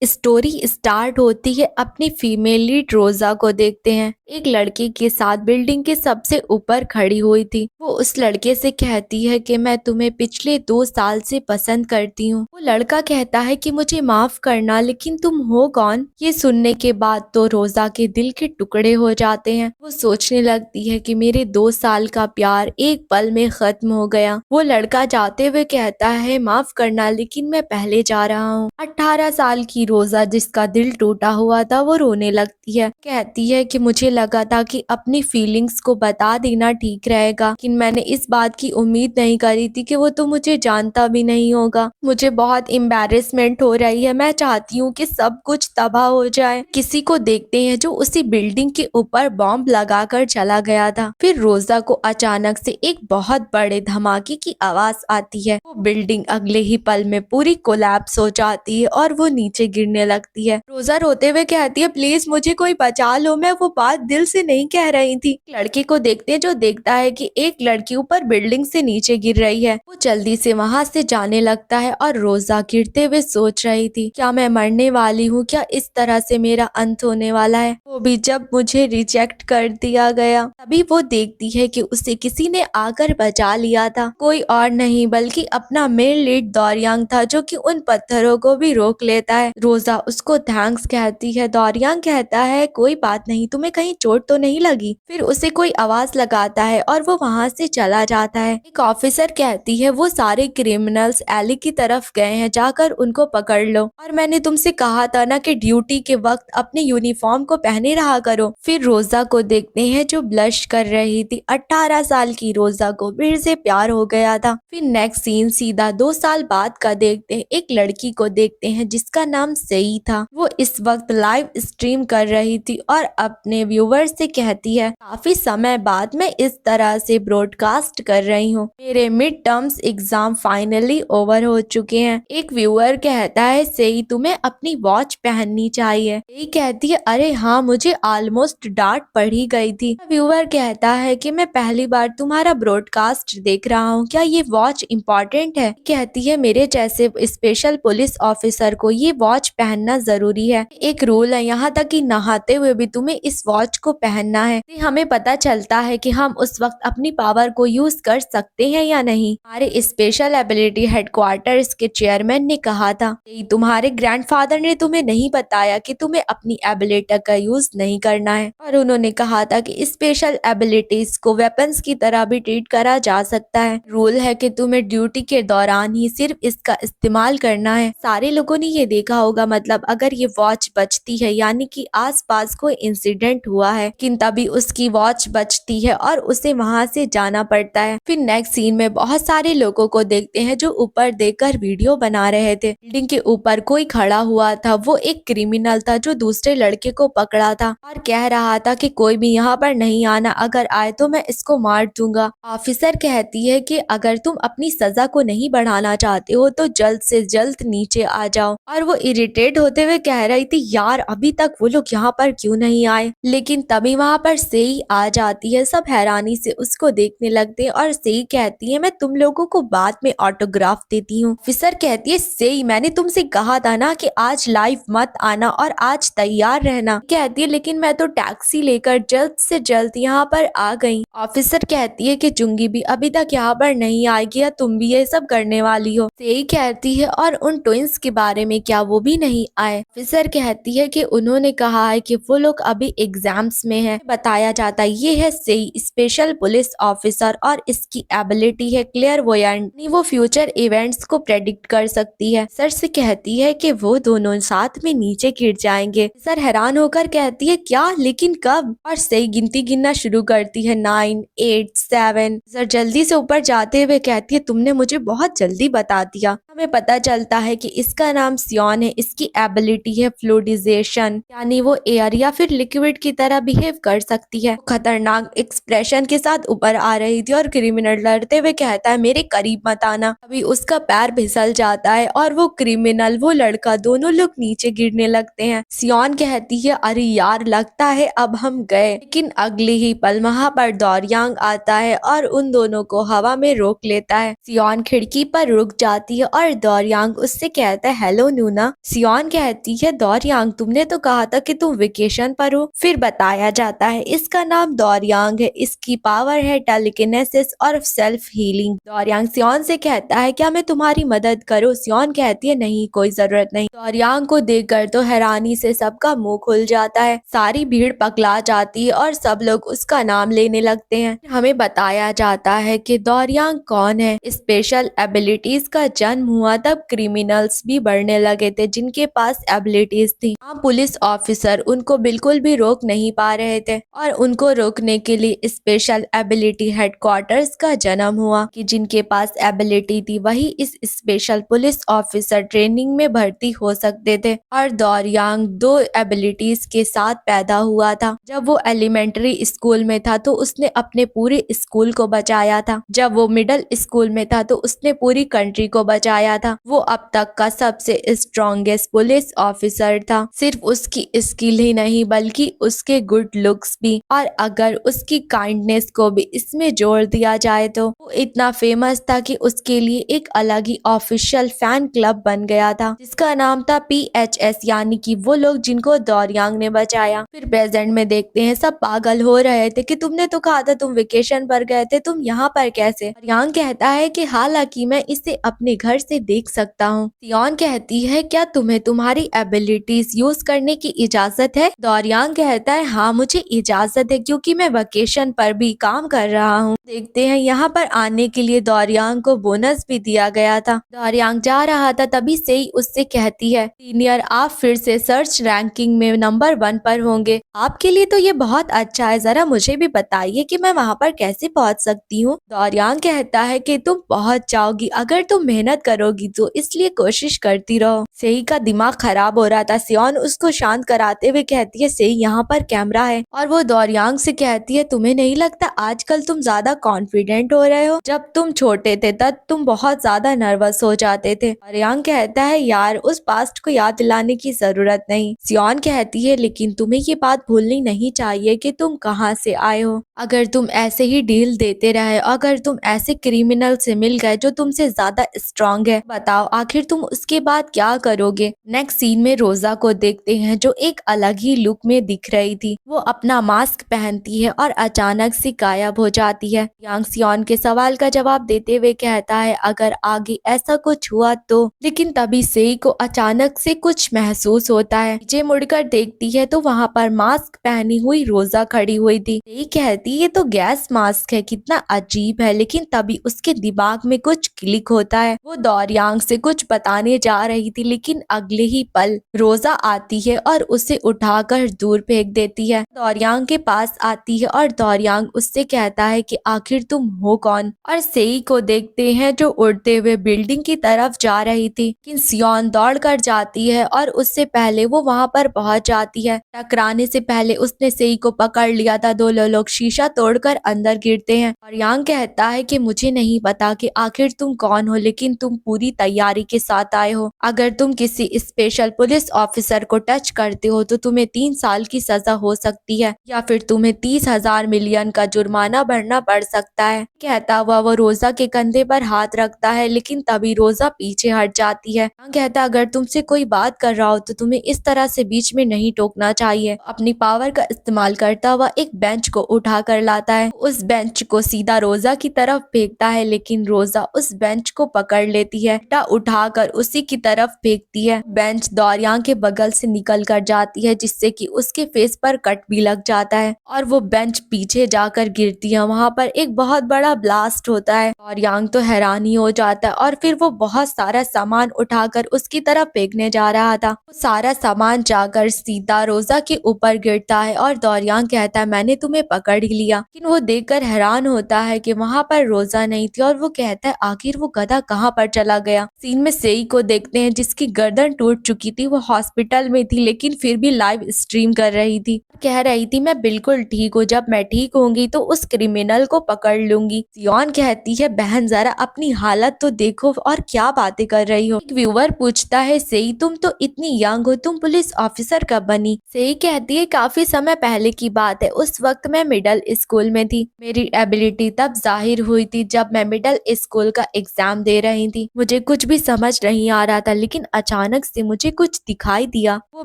Story start होती है अपनी फीमेल लीड रोजा को देखते हैं। एक लड़के के साथ बिल्डिंग के सबसे ऊपर खड़ी हुई थी। वो उस लड़के से कहती है कि मैं तुम्हें पिछले 2 साल से पसंद करती हूँ। वो लड़का कहता है कि मुझे माफ करना, लेकिन तुम हो कौन? ये सुनने के बाद तो रोजा के दिल के टुकड़े हो जाते हैं। वो सोचने लगती है कि मेरे 2 साल का प्यार एक पल में खत्म हो गया। वो लड़का जाते हुए कहता है माफ करना, लेकिन मैं पहले जा रहा हूँ। 18 साल की रोजा, जिसका दिल टूटा हुआ था, वो रोने लगती है। कहती है कि मुझे लगा था कि अपनी फीलिंग्स को बता देना ठीक रहेगा, लेकिन मैंने इस बात की उम्मीद नहीं करी थी कि वो तो मुझे जानता भी नहीं होगा। मुझे बहुत एम्बैरेसमेंट हो रही है। मैं चाहती हूँ कि सब कुछ तबाह हो जाए। किसी को देखते हैं जो उसी बिल्डिंग के ऊपर बॉम्ब लगाकर चला गया था। फिर रोजा को अचानक से एक बहुत बड़े धमाके की आवाज आती है। वो बिल्डिंग अगले ही पल में पूरी कोलैप्स हो जाती है और वो नीचे गिरने लगती है। रोजा रोते हुए कहती है प्लीज मुझे कोई बचा लो, मैं वो बात दिल से नहीं कह रही थी। लड़के को देखते हैं जो देखता है कि एक लड़की ऊपर बिल्डिंग से नीचे गिर रही है। वो जल्दी से वहां से जाने लगता है और रोजा गिरते हुए सोच रही थी, क्या मैं मरने वाली हूँ? क्या इस तरह से मेरा अंत होने वाला है? वो भी जब मुझे रिजेक्ट कर दिया गया। तभी वो देखती है कि उसे किसी ने आकर बचा लिया था। कोई और नहीं बल्कि अपना मेल लीड दौरियांग था, जो कि उन पत्थरों को भी रोक लेता है। रोजा उसको थैंक्स कहती है। दौरियांग कहता है कोई बात नहीं, तुम्हें कहीं चोट तो नहीं लगी? फिर उसे कोई आवाज लगाता है और वो वहां से चला जाता है। एक ऑफिसर कहती है वो सारे क्रिमिनल्स एली की तरफ गए हैं, जाकर उनको पकड़ लो। और मैंने तुमसे कहा था ना कि ड्यूटी के वक्त अपने यूनिफॉर्म को पहने रहा करो। फिर रोजा को देखते हैं जो ब्लश कर रही थी। 18 साल की रोजा को फिर से प्यार हो गया था। फिर नेक्स्ट सीन सीधा 2 साल बाद का देखते हैं। एक लड़की को देखते हैं जिसका नाम सई था। वो इस वक्त लाइव स्ट्रीम कर रही थी और अपने व्यूवर्स से कहती है काफी समय बाद मैं इस तरह से ब्रॉडकास्ट कर रही हूँ। मेरे mid terms exam finally over हो चुके हैं। एक व्यूअर कहता है सई तुम्हें अपनी वॉच पहननी चाहिए। सई कहती है अरे हाँ, मुझे ऑलमोस्ट डांट पड़ी गई थी। व्यूअर कहता है कि मैं पहली बार तुम्हारा ब्रॉडकास्ट देख रहा हूँ, क्या ये वॉच इम्पोर्टेंट है? कहती है मेरे जैसे स्पेशल पुलिस ऑफिसर को ये वॉच पहनना जरूरी है। एक रूल है, यहाँ तक कि नहाते हुए भी तुम्हें इस वॉच को पहनना है। हमें पता चलता है कि हम उस वक्त अपनी पावर को यूज कर सकते हैं या नहीं। हमारे स्पेशल एबिलिटी हेडक्वार्टर्स के चेयरमैन ने कहा था कि तुम्हारे ग्रैंडफादर ने तुम्हें नहीं बताया कि तुम्हें अपनी एबिलिटी का यूज नहीं करना है, और उन्होंने कहा था कि स्पेशल एबिलिटीज को वेपन्स की तरह भी ट्रीट करा जा सकता है। रूल है कि तुम्हें ड्यूटी के दौरान ही सिर्फ इसका इस्तेमाल करना है। सारे लोगों ने ये देखा होगा, मतलब अगर ये वॉच बचती है यानी कि आसपास कोई इंसिडेंट हुआ है, लेकिन तभी उसकी वॉच बचती है और उसे वहां से जाना पड़ता है। फिर नेक्स्ट सीन में बहुत सारे लोगों को देखते हैं जो ऊपर देखकर वीडियो बना रहे थे। बिल्डिंग के ऊपर कोई खड़ा हुआ था। वो एक क्रिमिनल था जो दूसरे लड़के को पकड़ा था और कह रहा था कि कोई भी यहाँ पर नहीं आना, अगर आए तो मैं इसको मार दूंगा। ऑफिसर कहती है कि अगर तुम अपनी सजा को नहीं बढ़ाना चाहते हो तो जल्द से जल्द नीचे आ जाओ। और वो इरिटेट होते हुए कह रही थी यार अभी तक वो लोग यहाँ पर क्यों नहीं आए? लेकिन तभी वहां पर सेई आ जाती है। सब हैरानी से उसको देखने लगते हैं और सेई कहती है मैं तुम लोगों को बाद में ऑटोग्राफ देती हूँ। ऑफिसर कहती है सेई मैंने तुमसे कहा था ना कि आज लाइव मत आना और आज तैयार रहना। कहती है लेकिन मैं तो टैक्सी लेकर जल्द से जल्द यहाँ पर आ गई। ऑफिसर कहती है कि चुंगी भी अभी तक यहाँ पर नहीं आएगी या तुम भी ये सब करने वाली हो? सेई कहती है और उन ट्विंस के बारे में क्या वो भी नहीं आए? ऑफिसर कहती है कि उन्होंने कहा है कि वो लोग अभी एग्जाम्स में है। बताया जाता है ये है सेई, स्पेशल पुलिस ऑफिसर, और इसकी एबिलिटी है क्लेयरवोयंट। वो फ्यूचर इवेंट्स को प्रेडिक्ट कर सकती है। सर से कहती है कि वो दोनों साथ में नीचे गिर जाएंगे। सर हैरान होकर कहती है क्या, लेकिन कब? और सेई गिनती गिनना शुरू करती है 9, 8, 7। सर जल्दी से ऊपर जाते हुए कहती है तुमने मुझे बहुत जल्दी बता दिया। हमें पता चलता है कि इसका नाम सियोन है। इसकी एबिलिटी है फ्लूइडाइजेशन, यानी वो एयर या फिर लिक्विड की तरह बिहेव कर सकती है। खतरनाक एक्सप्रेशन के साथ ऊपर आ रही थी और क्रिमिनल लड़ते हुए कहता है मेरे करीब मत आना। अभी उसका पैर फिसल जाता है और वो क्रिमिनल वो लड़का दोनों लोग नीचे गिरने लगते हैं। सियोन कहती है अरे यार लगता है अब हम गए, लेकिन अगले ही पल वहां पर दौरियांग आता है और उन दोनों को हवा में रोक लेता है। सियोन खिड़की पर रुक जाती है और दौरियांग उससे कहता है हेलो नूना। सियोन कहती है दौरियांग तुमने तो कहा था कि तुम वेकेशन पर हो। फिर बताया जाता है इसका नाम दौरियांग है, इसकी पावर है टेलीकिनेसिस और सेल्फ हीलिंग। दौरियांग सियोन से कहता है क्या मैं तुम्हारी मदद करूं? सियोन कहती है नहीं, कोई जरूरत नहीं। दौरियांग को देखकर तो हैरानी से सबका मुंह खुल जाता है, सारी भीड़ पगला जाती है और सब लोग उसका नाम लेने लगते हैं। हमें बताया जाता है कि दौरियांग कौन है। स्पेशल एबिलिटीज का जन्म हुआ तब क्रिमिनल्स भी बढ़ने लगे थे जिनके पास एबिलिटीज थी। पुलिस ऑफिसर उनको बिल्कुल भी रोक नहीं पा रहे थे और उनको रोकने के लिए स्पेशल एबिलिटी हेडक्वार्टर्स का जन्म हुआ कि जिनके पास एबिलिटी थी वही इस स्पेशल पुलिस ऑफिसर ट्रेनिंग में भर्ती हो सकते थे। और दौरियांग दो एबिलिटीज के साथ पैदा हुआ था। जब वो एलिमेंट्री स्कूल में था तो उसने अपने पूरे स्कूल को बचाया था। जब वो मिडिल स्कूल में था तो उसने पूरी कंट्री को बचाया था। वो अब तक का सबसे स्ट्रॉन्गेस्ट पुलिस ऑफिसर था। सिर्फ उसकी स्किल ही नहीं बल्कि उसके गुड लुक्स भी, और अगर उसकी काइंडनेस को भी इसमें जोड़ दिया जाए तो वो इतना फेमस था कि उसके लिए एक अलग ही ऑफिशियल फैन क्लब बन गया था जिसका नाम था PHS, यानी कि वो लोग जिनको दौरियांग ने बचाया। फिर प्रेजेंट में देखते हैं सब पागल हो रहे थे कि तुमने तो कहा था तुम वेकेशन पर गए थे, तुम यहाँ पर कैसे? दौरियांग कहता है कि हालांकि मैं इसे अपने घर से देख सकता हूँ। सियोन कहती है क्या तुम्हें तुम्हारी एबिलिटीज यूज करने की इजाजत है? दौरियांग कहता है हाँ मुझे इजाजत है क्योंकि मैं वेकेशन पर भी काम कर रहा हूँ। देखते हैं यहाँ पर आने के लिए दौरियांग को बोनस भी दिया गया था। दौरियांग जा रहा था तभी से ही उससे कहती है सीनियर आप फिर से सर्च रैंकिंग में नंबर 1 पर होंगे, आपके लिए तो ये बहुत अच्छा है, जरा मुझे भी बताइए कि मैं वहाँ पर कैसे पहुँच सकती हूँ। दौरियांग कहता है कि तुम पहुँच जाओगी अगर तुम मेहनत करोगी तो, इसलिए कोशिश करती रहो। सेई का दिमाग खराब हो रहा था। सियोन उसको शांत कराते हुए कहती है सेई यहाँ पर कैमरा है, और वो दौरियांग से कहती है तुम्हें नहीं लगता आजकल तुम ज्यादा कॉन्फिडेंट हो रहे हो? जब तुम छोटे थे तब तुम बहुत ज्यादा नर्वस हो जाते थे। दौरियांग कहता है यार उस पास्ट को याद दिलाने की जरूरत नहीं। सियोन कहती है लेकिन तुम्हें ये बात भूलनी नहीं चाहिए कि तुम कहाँ से आए हो। अगर तुम ऐसे ही डील देते रहे, अगर तुम ऐसे क्रिमिनल से मिल गए जो तुमसे ज्यादा स्ट्रांग है, बताओ आखिर तुम उसके बाद क्या करोगे? नेक्स्ट सीन में रोजा को देखते हैं जो एक अलग ही लुक में दिख रही थी। वो अपना मास्क पहनती है और अचानक से गायब हो जाती है। यांग सियोन के सवाल का जवाब देते हुए कहता है अगर आगे ऐसा कुछ हुआ तो, लेकिन तभी सेई को अचानक से कुछ महसूस होता है। नीचे मुड़कर देखती है तो वहाँ पर मास्क पहनी हुई रोजा खड़ी हुई थी। सेई कहती ये तो गैस मास्क है, कितना अजीब है, लेकिन तभी उसके दिमाग में कुछ क्लिक होता है। वो दौरियांग से कुछ बताने जा रही थी लेकिन अगले ही पल रोजा आती है और उसे उठाकर दूर फेंक देती है। दौरियांग के पास आती है और दौरियांग उससे कहता है कि आखिर तुम हो कौन? और सेई को देखते हैं जो उड़ते हुए बिल्डिंग की तरफ जा रही थी, लेकिन सियोन दौड़ कर जाती है और उससे पहले वो वहां पर पहुंच जाती है। टकराने से पहले उसने सेई को पकड़ लिया था। दोनों लोग शीशा तोड़कर अंदर गिरते हैं और यांग कहता है कि मुझे नहीं पता कि आखिर तुम कौन हो, लेकिन तुम पूरी तैयारी के साथ आए हो। अगर तुम किसी स्पेशल पुलिस ऑफिसर को टच करते हो तो तुम्हें 3 साल की सजा हो सकती है या फिर तुम्हें 30,000 मिलियन का जुर्माना भरना पड़ सकता है। कहता हुआ वो रोजा के कंधे पर हाथ रखता है लेकिन तभी रोजा पीछे हट जाती है। कहता अगर तुमसे कोई बात कर रहा हो तो तुम्हें इस तरह से बीच में नहीं टोकना चाहिए। अपनी पावर का इस्तेमाल करता हुआ एक बेंच को उठा कर लाता है, उस बेंच को सीधा रोजा की तरफ फेंकता है लेकिन रोजा उस बेंच को पकड़ लेती है, उठाकर उसी की तरफ फेंकती है। बेंच दौरियांग के बगल से निकल कर जाती है जिससे कि उसके फेस पर कट भी लग जाता है और वो बेंच पीछे जाकर गिरती है। वहाँ पर एक बहुत बड़ा ब्लास्ट होता है। दौरियांग तो हैरान ही हो जाता है और फिर वो बहुत सारा सामान उठाकर उसकी तरफ फेंकने जा रहा था। वो सारा सामान जाकर सीधा रोजा के ऊपर गिरता है और दौरियांग कहता है मैंने तुम्हें पकड़ ही लिया। लेकिन वो देखकर हैरान होता है कि वहाँ पर रोजा नहीं थी और वो कहता है आखिर वो गधा कहाँ पर चला गया। सीन में सेई को देखते हैं जिसकी गर्दन टूट चुकी थी। वो हॉस्पिटल में थी लेकिन फिर भी लाइव स्ट्रीम कर रही थी, कह रही थी मैं बिल्कुल ठीक हूँ, जब मैं ठीक होंगी तो उस क्रिमिनल को पकड़ लूंगी। सियोन कहती है बहन जरा अपनी हालत तो देखो और क्या बातें कर रही हो। एक व्यूअर पूछता है सेई तुम तो इतनी यंग हो, तुम पुलिस ऑफिसर कब बनी? सेई कहती है काफी समय पहले की बात है, उस वक्त मैं मिडिल स्कूल में थी। मेरी एबिलिटी तब जाहिर हुई थी जब मैं मिडिल स्कूल का एग्जाम दे रही थी। मुझे कुछ भी समझ नहीं आ रहा था लेकिन अचानक से मुझे कुछ दिखाई दिया। वो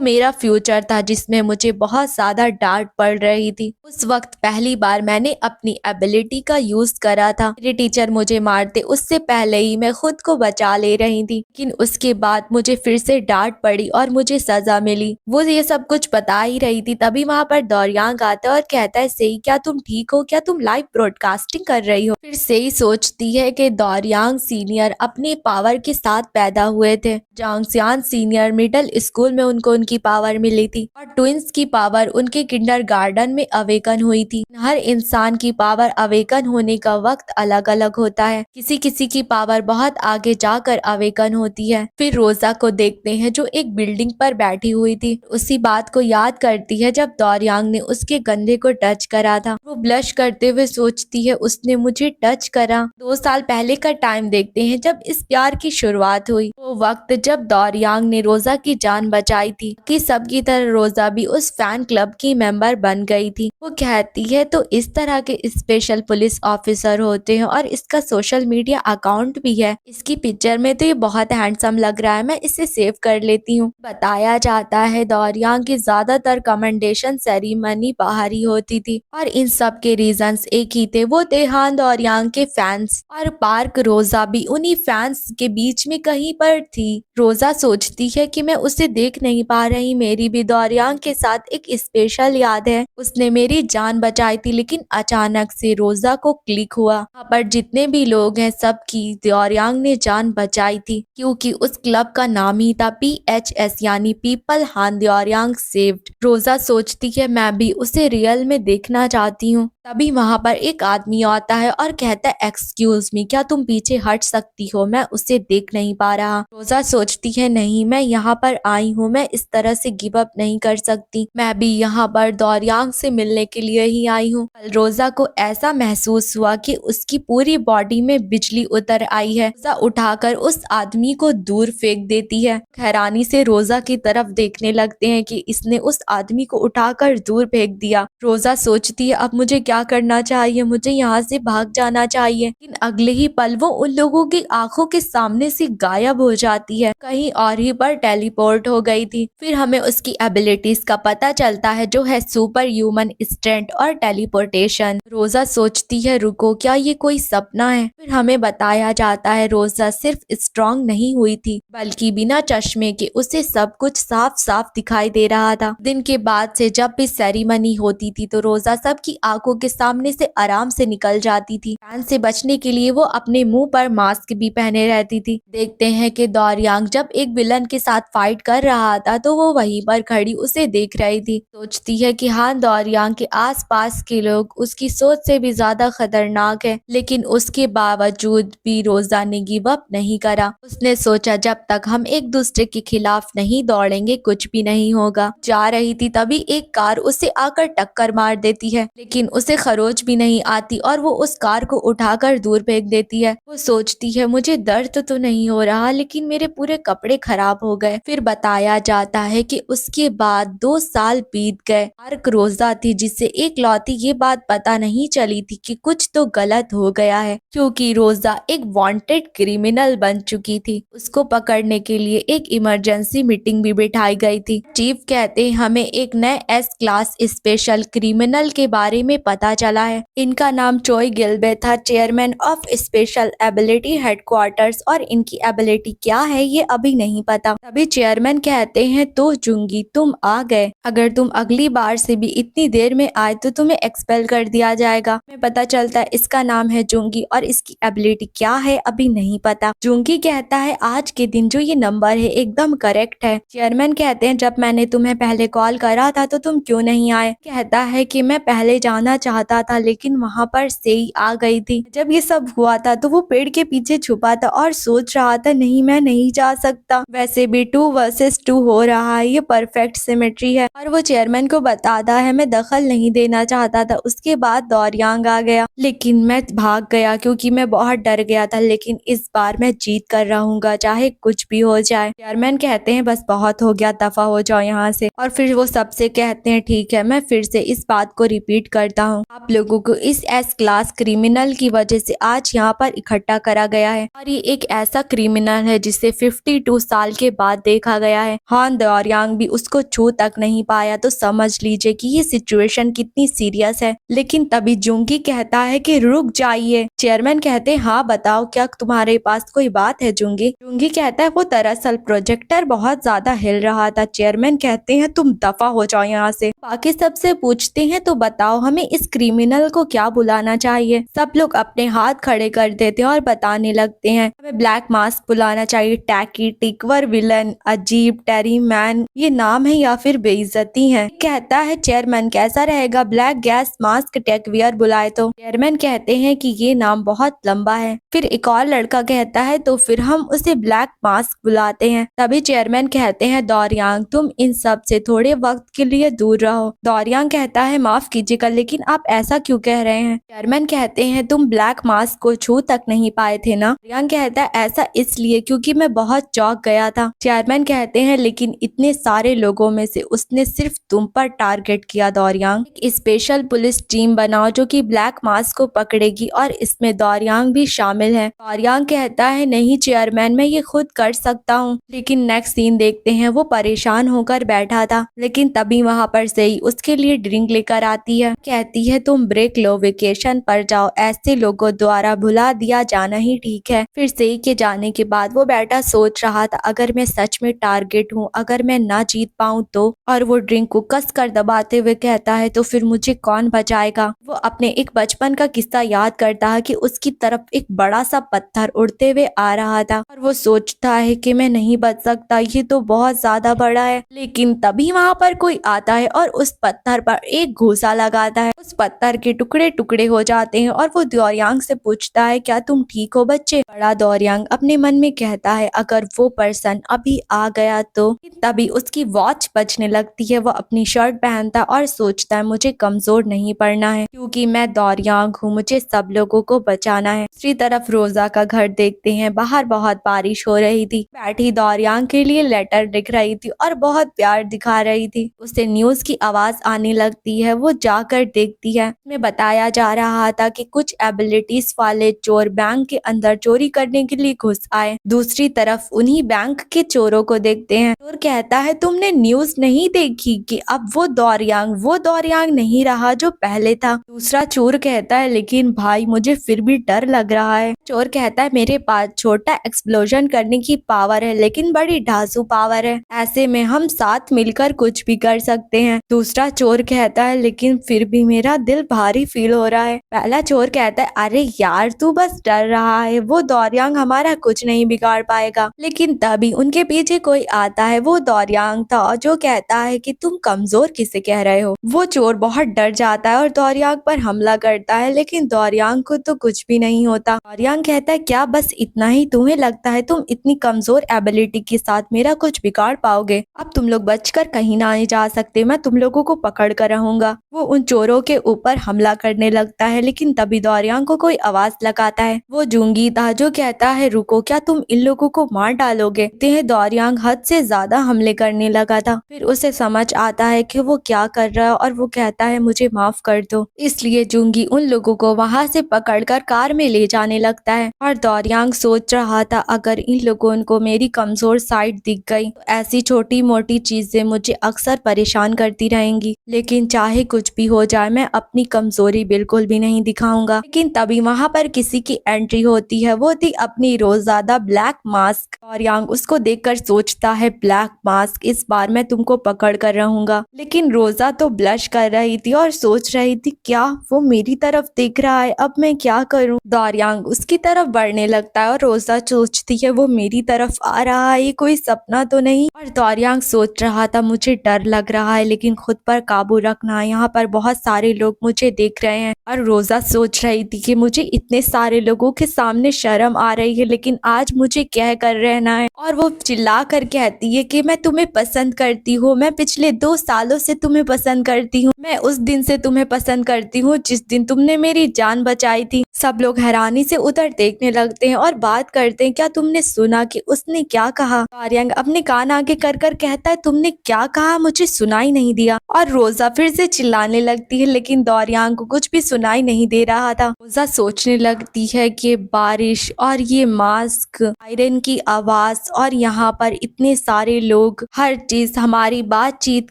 मेरा फ्यूचर था जिसमें मुझे बहुत ज्यादा डांट पड़ रही थी। उस वक्त पहली बार मैंने अपनी एबिलिटी का यूज करा था। मेरे टीचर मुझे मारते उससे पहले ही मैं खुद को बचा ले रही थी, लेकिन उसके बाद मुझे फिर से डांट पड़ी और मुझे सजा मिली। वो ये सब कुछ बता ही रही थी, तभी वहाँ पर दौरियांग आता है और कहता है सही क्या तुम ठीक हो, क्या तुम लाइव ब्रॉडकास्टिंग कर रही हो। फिर सही सोचती है कि दौरियांग सीनियर अपने पावर के साथ पैदा हुए थे। जांगसियान सीनियर मिडिल स्कूल में उनको उनकी पावर मिली थी और ट्विंस की पावर उनके किंडरगार्टन में अवेकन हुई थी। हर इंसान की पावर अवेकन होने का वक्त अलग अलग होता है। किसी किसी की पावर बहुत आगे जाकर अवेकन होती है। फिर रोजा को देखते हैं जो एक बिल्डिंग पर बैठी हुई थी। उसी बात को याद करती है जब दौरियांग ने उसके कंधे को टच करा था। वो ब्लश करते हुए सोचती है उसने मुझे टच करा। 2 साल पहले का टाइम देखते हैं जब इस प्यार की शुरुआत हुई। वो वक्त जब दौरियांग ने रोजा की जान बचाई थी कि सबकी तरह रोजा भी उस फैन क्लब की मेंबर बन गई थी। वो कहती है तो इस तरह के स्पेशल पुलिस ऑफिसर होते हैं और इसका सोशल मीडिया अकाउंट भी है। इसकी पिक्चर में तो ये बहुत हैंडसम लग रहा है, मैं इसे सेव कर लेती हूँ। बताया जाता है दौरियांग की ज्यादातर कमेंडेशन सेरेमनी बाहरी होती थी और इन सब के रीजंस एक ही थे, वो थे हान दौरियांग के फैंस। और पार्क रोजा भी उन्हीं फैंस के बीच में कहीं पर थी। रोजा सोचती है कि मैं उसे देख नहीं पा रही, मेरी भी दौरियांग के साथ एक स्पेशल याद है। उसने मेरी जान बचाई थी, लेकिन अचानक से रोजा को क्लिक हुआ वहाँ पर जितने भी लोग हैं सबकी दौरियांग ने जान बचाई थी, क्योंकि उस क्लब का नाम ही था PHS यानी पीपल हान दौरियांग सेव्ड। रोजा सोचती है मैं भी उसे रियल में देखना चाहती हूँ। तभी वहाँ पर एक आदमी आता है और कहता है एक्सक्यूज मी, क्या तुम पीछे हट सकती हो, मैं उसे देख नहीं पा रहा। रोजा सोचती है नहीं, मैं यहाँ पर आई हूँ, मैं इस तरह से गिव अप नहीं कर सकती, मैं भी यहाँ पर दौरियांग से मिलने के लिए ही आई हूँ। रोजा को ऐसा महसूस हुआ कि उसकी पूरी बॉडी में बिजली उतर आई है। रोजा उठाकर उस आदमी को दूर फेंक देती है। हैरानी से रोजा की तरफ देखने लगते हैं कि इसने उस आदमी को उठाकर दूर फेंक दिया। रोजा सोचती है अब मुझे क्या करना चाहिए, मुझे यहाँ से भाग जाना चाहिए, लेकिन अगले ही पल वो उन लोगों की आंखों के सामने से गायब हो जाती है, कहीं और ही पर टेलीपोर्ट हो गई थी। फिर हमें उसकी एबिलिटीज का पता चलता है जो है सुपर ह्यूमन स्ट्रेंथ और टेलीपोर्टेशन। रोजा सोचती है रुको, क्या ये कोई सपना है। फिर हमें बताया जाता है रोजा सिर्फ स्ट्रॉन्ग नहीं हुई थी, बल्कि बिना चश्मे के उसे सब कुछ साफ साफ दिखाई दे रहा था। दिन के बाद से जब भी सेरेमनी होती थी तो रोजा सबकी आंखों के सामने से आराम से निकल जाती थी। फैन से बचने के लिए वो अपने मुंह पर मास्क भी पहने रहती थी। देखते हैं कि दौरियांग जब एक विलन के साथ फाइट कर रहा था तो वो वहीं पर खड़ी उसे देख रही थी। सोचती है कि हाँ दौरियांग के आसपास के लोग उसकी सोच से भी ज्यादा खतरनाक है, लेकिन उसके बावजूद भी रोजा ने गिव अप नहीं करा। उसने सोचा जब तक हम एक दूसरे के खिलाफ नहीं दौड़ेंगे कुछ भी नहीं होगा। जा रही थी तभी एक कार उसे आकर टक्कर मार देती है, लेकिन उसे खरोच भी नहीं आती और वो उस कार को उठाकर दूर फेंक देती है। वो सोचती है मुझे दर्द तो नहीं हो रहा, लेकिन मेरे पूरे कपड़े खराब हो गए। फिर बताया जाता है कि उसके बाद 2 साल बीत गए। पार्क रोजा थी जिसे एक लौती ये बात पता नहीं चली थी कि कुछ तो गलत हो गया है, क्योंकि रोजा एक वांटेड क्रिमिनल बन चुकी थी। उसको पकड़ने के लिए एक इमरजेंसी मीटिंग भी बिठाई गई थी। चीफ कहते हैं हमें एक नए S क्लास स्पेशल क्रिमिनल के बारे में पता चला है। इनका नाम चोई गिल्बे था, chairman of special ability headquarters, और इनकी एबिलिटी क्या है ये अभी नहीं पता। तभी चेयरमैन कहते हैं तो जुंगी तुम आ गए, अगर तुम अगली बार से भी इतनी देर में आए तो तुम्हें एक्सपेल कर दिया जाएगा। हमें पता चलता है इसका नाम है जुंगी और इसकी एबिलिटी क्या है अभी नहीं पता। जुंगी कहता है आज के दिन जो ये नंबर है एकदम करेक्ट है। चेयरमैन कहते हैं जब मैंने तुम्हें पहले कॉल करा था तो तुम क्यों नहीं आए। कहता है कि मैं पहले जाना चाहता था लेकिन वहाँ पर सेई आ गई थी। जब ये सब हुआ था तो वो पेड़ के पीछे छुपा था और सोच रहा था नहीं मैं नहीं जा सकता, वैसे भी 2 वर्सेस 2 हो रहा है, ये परफेक्ट सिमेट्री है। और वो चेयरमैन को बताता है मैं दखल नहीं देना चाहता था। उसके बाद दौरियांग आ गया लेकिन मैं भाग गया क्योंकि मैं बहुत डर गया था, लेकिन इस बार मैं जीत कर रहूंगा चाहे कुछ भी हो जाए। चेयरमैन कहते हैं बस बहुत हो गया, दफा हो जाओ यहाँ से। और फिर वो सबसे कहते हैं ठीक है मैं फिर से इस बात को रिपीट करता हूँ हूँ। आप लोगों को इस एस क्लास क्रिमिनल की वजह से आज यहाँ पर इकट्ठा करा गया है और ये एक ऐसा क्रिमिनल है जिसे 52 साल के बाद देखा गया है। हान दौरियांग भी उसको छू तक नहीं पाया, तो समझ लीजिए कि ये सिचुएशन कितनी सीरियस है। लेकिन तभी जुंगी कहता है कि रुक जाइए। चेयरमैन कहते हैं हाँ बताओ, क्या तुम्हारे पास कोई बात है जुंगी? जुंगी कहता है वो दरअसल प्रोजेक्टर बहुत ज्यादा हिल रहा था। चेयरमैन कहते हैं तुम दफा हो जाओ यहाँ से। बाकी सबसे पूछते हैं तो बताओ हमें इस क्रिमिनल को क्या बुलाना चाहिए? सब लोग अपने हाथ खड़े कर देते हैं और बताने लगते हैं हमें ब्लैक मास्क बुलाना चाहिए। टैकी, टिकवर, विलन, अजीब, टेरी मैन ये नाम है या फिर बेइज्जती है? कहता है चेयरमैन कैसा रहेगा ब्लैक गैस मास्क टेकवियर बुलाए तो? चेयरमैन कहते हैं कि ये नाम बहुत लंबा है। फिर एक और लड़का कहता है तो फिर हम उसे ब्लैक मास्क बुलाते हैं। तभी चेयरमैन कहते हैं दौरियांग तुम इन सब से थोड़े वक्त के लिए दूर रहो। दौरियांग कहता है माफ कीजिएगा लेकिन आप ऐसा क्यों कह रहे हैं? चेयरमैन कहते हैं तुम ब्लैक मास्क को छू तक नहीं पाए थे ना? दौरियांग कहता है ऐसा इसलिए क्योंकि मैं बहुत चौंक गया था। चेयरमैन कहते हैं लेकिन इतने सारे लोगों में से उसने सिर्फ तुम पर टारगेट किया दौरियांग। एक स्पेशल पुलिस टीम बनाओ जो कि ब्लैक मास्क को पकड़ेगी और इसमें दौरियांग भी शामिल है। दौरियांग कहता है नहीं चेयरमैन मैं ये खुद कर सकता हूँ। लेकिन नेक्स्ट सीन देखते हैं वो परेशान होकर बैठा था, लेकिन तभी वहाँ पर सही उसके लिए ड्रिंक लेकर आती है। कहती है तुम ब्रेक लो, वेकेशन पर जाओ, ऐसे लोगों द्वारा भुला दिया जाना ही ठीक है। फिर सही के जाने के बाद वो बैठा सोच रहा था अगर मैं सच में टारगेट हूँ, अगर मैं ना जीत पाऊँ तो? और वो ड्रिंक को कस कर दबाते हुए कहता है तो फिर मुझे कौन बचाएगा? वो अपने एक बचपन का किस्सा याद करता है कि उसकी तरफ एक बड़ा सा पत्थर उड़ते हुए आ रहा था और वो सोचता है कि मैं नहीं बच सकता, ये तो बहुत ज्यादा बड़ा है। लेकिन तभी वहाँ पर कोई आता है और उस पत्थर पर एक घूसा लगाता है। उस पत्थर के टुकड़े टुकड़े हो जाते हैं और वो दौरियांग से पूछता है क्या तुम ठीक हो बच्चे? बड़ा दौरियांग अपने मन में कहता है अगर वो पर्सन अभी आ गया तो? तभी उसकी वॉच बजने लगती है। वो अपनी शर्ट पहनता और सोचता है मुझे कमजोर नहीं पड़ना है क्योंकि मैं दौरियांग हूँ, मुझे सब लोगों को बचाना है। दूसरी तरफ रोजा का घर देखते हैं। बाहर बहुत बारिश हो रही थी। बैठी दौरियांग के लिए लेटर लिख रही थी और बहुत प्यार दिखा रही थी। उसे न्यूज की आवाज आने लगती है। वो जाकर देखती है। उसमें बताया जा रहा था कि कुछ एबिलिटीज वाले चोर बैंक के अंदर चोरी करने के लिए घुस आए। दूसरी तरफ उन्हीं बैंक के चोरों को देखते हैं। चोर कहता है तुमने न्यूज नहीं देखी कि अब वो दौरियांग नहीं रहा जो पहले था? दूसरा चोर कहता है लेकिन भाई मुझे फिर भी डर लग रहा है। चोर कहता है मेरे पास छोटा एक्सप्लोजन करने की पावर है लेकिन बड़ी ढांसू पावर है, ऐसे में हम साथ मिलकर कुछ भी कर सकते हैं। दूसरा चोर कहता है लेकिन फिर भी मेरा दिल भारी फील हो रहा है। पहला चोर कहता है अरे यार तू बस डर रहा है, वो दौरियांग हमारा कुछ नहीं बिगाड़ पाएगा। लेकिन तभी उनके पीछे कोई आता है। वो दौरियांग था जो कहता है कि तुम कमजोर किसे कह रहे हो? वो चोर बहुत डर जाता है और दौरियांग पर हमला करता है, लेकिन दौरियांग को तो कुछ भी नहीं होता। दौरियांग कहता है क्या बस इतना ही? तुम्हें लगता है तुम इतनी कमजोर एबिलिटी के साथ मेरा कुछ बिगाड़ पाओगे? अब तुम लोग बचकर कहीं ना जा सकते, मैं तुम लोगों को पकड़ कर रहूंगा। वो उन चोरों के ऊपर हमला करने लगता है, लेकिन तभी दौरियांग को कोई आवाज लगाता है। वो जूंगी था जो कहता है रुको, क्या तुम इन लोगों को मार डालोगे? देखते हैं दौरियांग हद से ज्यादा हमले करने लगा था। फिर उसे समझ आता है कि वो क्या कर रहा है और वो कहता है मुझे माफ कर दो। इसलिए जूंगी उन लोगों को वहां से पकड़कर कार में ले जाने लगता है और दौरियांग सोच रहा था अगर इन लोगों को मेरी कमजोर साइड दिख गई तो ऐसी छोटी मोटी चीजें मुझे अक्सर परेशान करती रहेंगी, लेकिन चाहे कुछ भी हो जाए मैं अपनी कमजोरी बिल्कुल भी नहीं दिखाऊंगा। लेकिन तभी वहां पर किसी की एंट्री होती है। वो थी अपनी रोजादा ब्लैक मास्क। दौरियांग उसको देखकर सोचता है ब्लैक मास्क, इस बार मैं तुमको पकड़ कर रहूंगा। लेकिन रोजा तो ब्लश कर रही थी और सोच रही थी क्या वो मेरी तरफ देख रहा है, अब मैं क्या करूं? दौरियांग उसकी तरफ बढ़ने लगता है और रोजा सोचती है वो मेरी तरफ आ रहा है, ये कोई सपना तो नहीं? और दौरियांग सोच रहा था मुझे डर लग रहा है लेकिन खुद पर काबू रखना है, यहाँ पर बहुत सारे लोग मुझे देख रहे हैं। और रोजा सोच रही थी कि मुझे इतने सारे लोगों के सामने शर्म आ रही है, लेकिन आज मुझे कह कर रहना है। और वो चिल्ला कर कहती है कि मैं तुम्हें पसंद करती हूँ, मैं पिछले 2 सालों से तुम्हें पसंद करती हूँ, मैं उस दिन से तुम्हें पसंद करती हूँ जिस दिन तुमने मेरी जान बचाई थी। सब लोग हैरानी से उधर देखने लगते हैं और बात करते हैं, क्या तुमने सुना कि उसने क्या कहा? दारियांग अपने कान आगे कर कर कहता है, तुमने क्या कहा? मुझे सुनाई नहीं दिया। और रोजा फिर से चिल्लाने लगती है, लेकिन दारियांग को कुछ भी सुनाई नहीं दे रहा था। रोजा सोचने लगती है कि बारिश और ये मास्क, आयरन की आवाज और यहाँ पर इतने सारे लोग, हर चीज हमारी बातचीत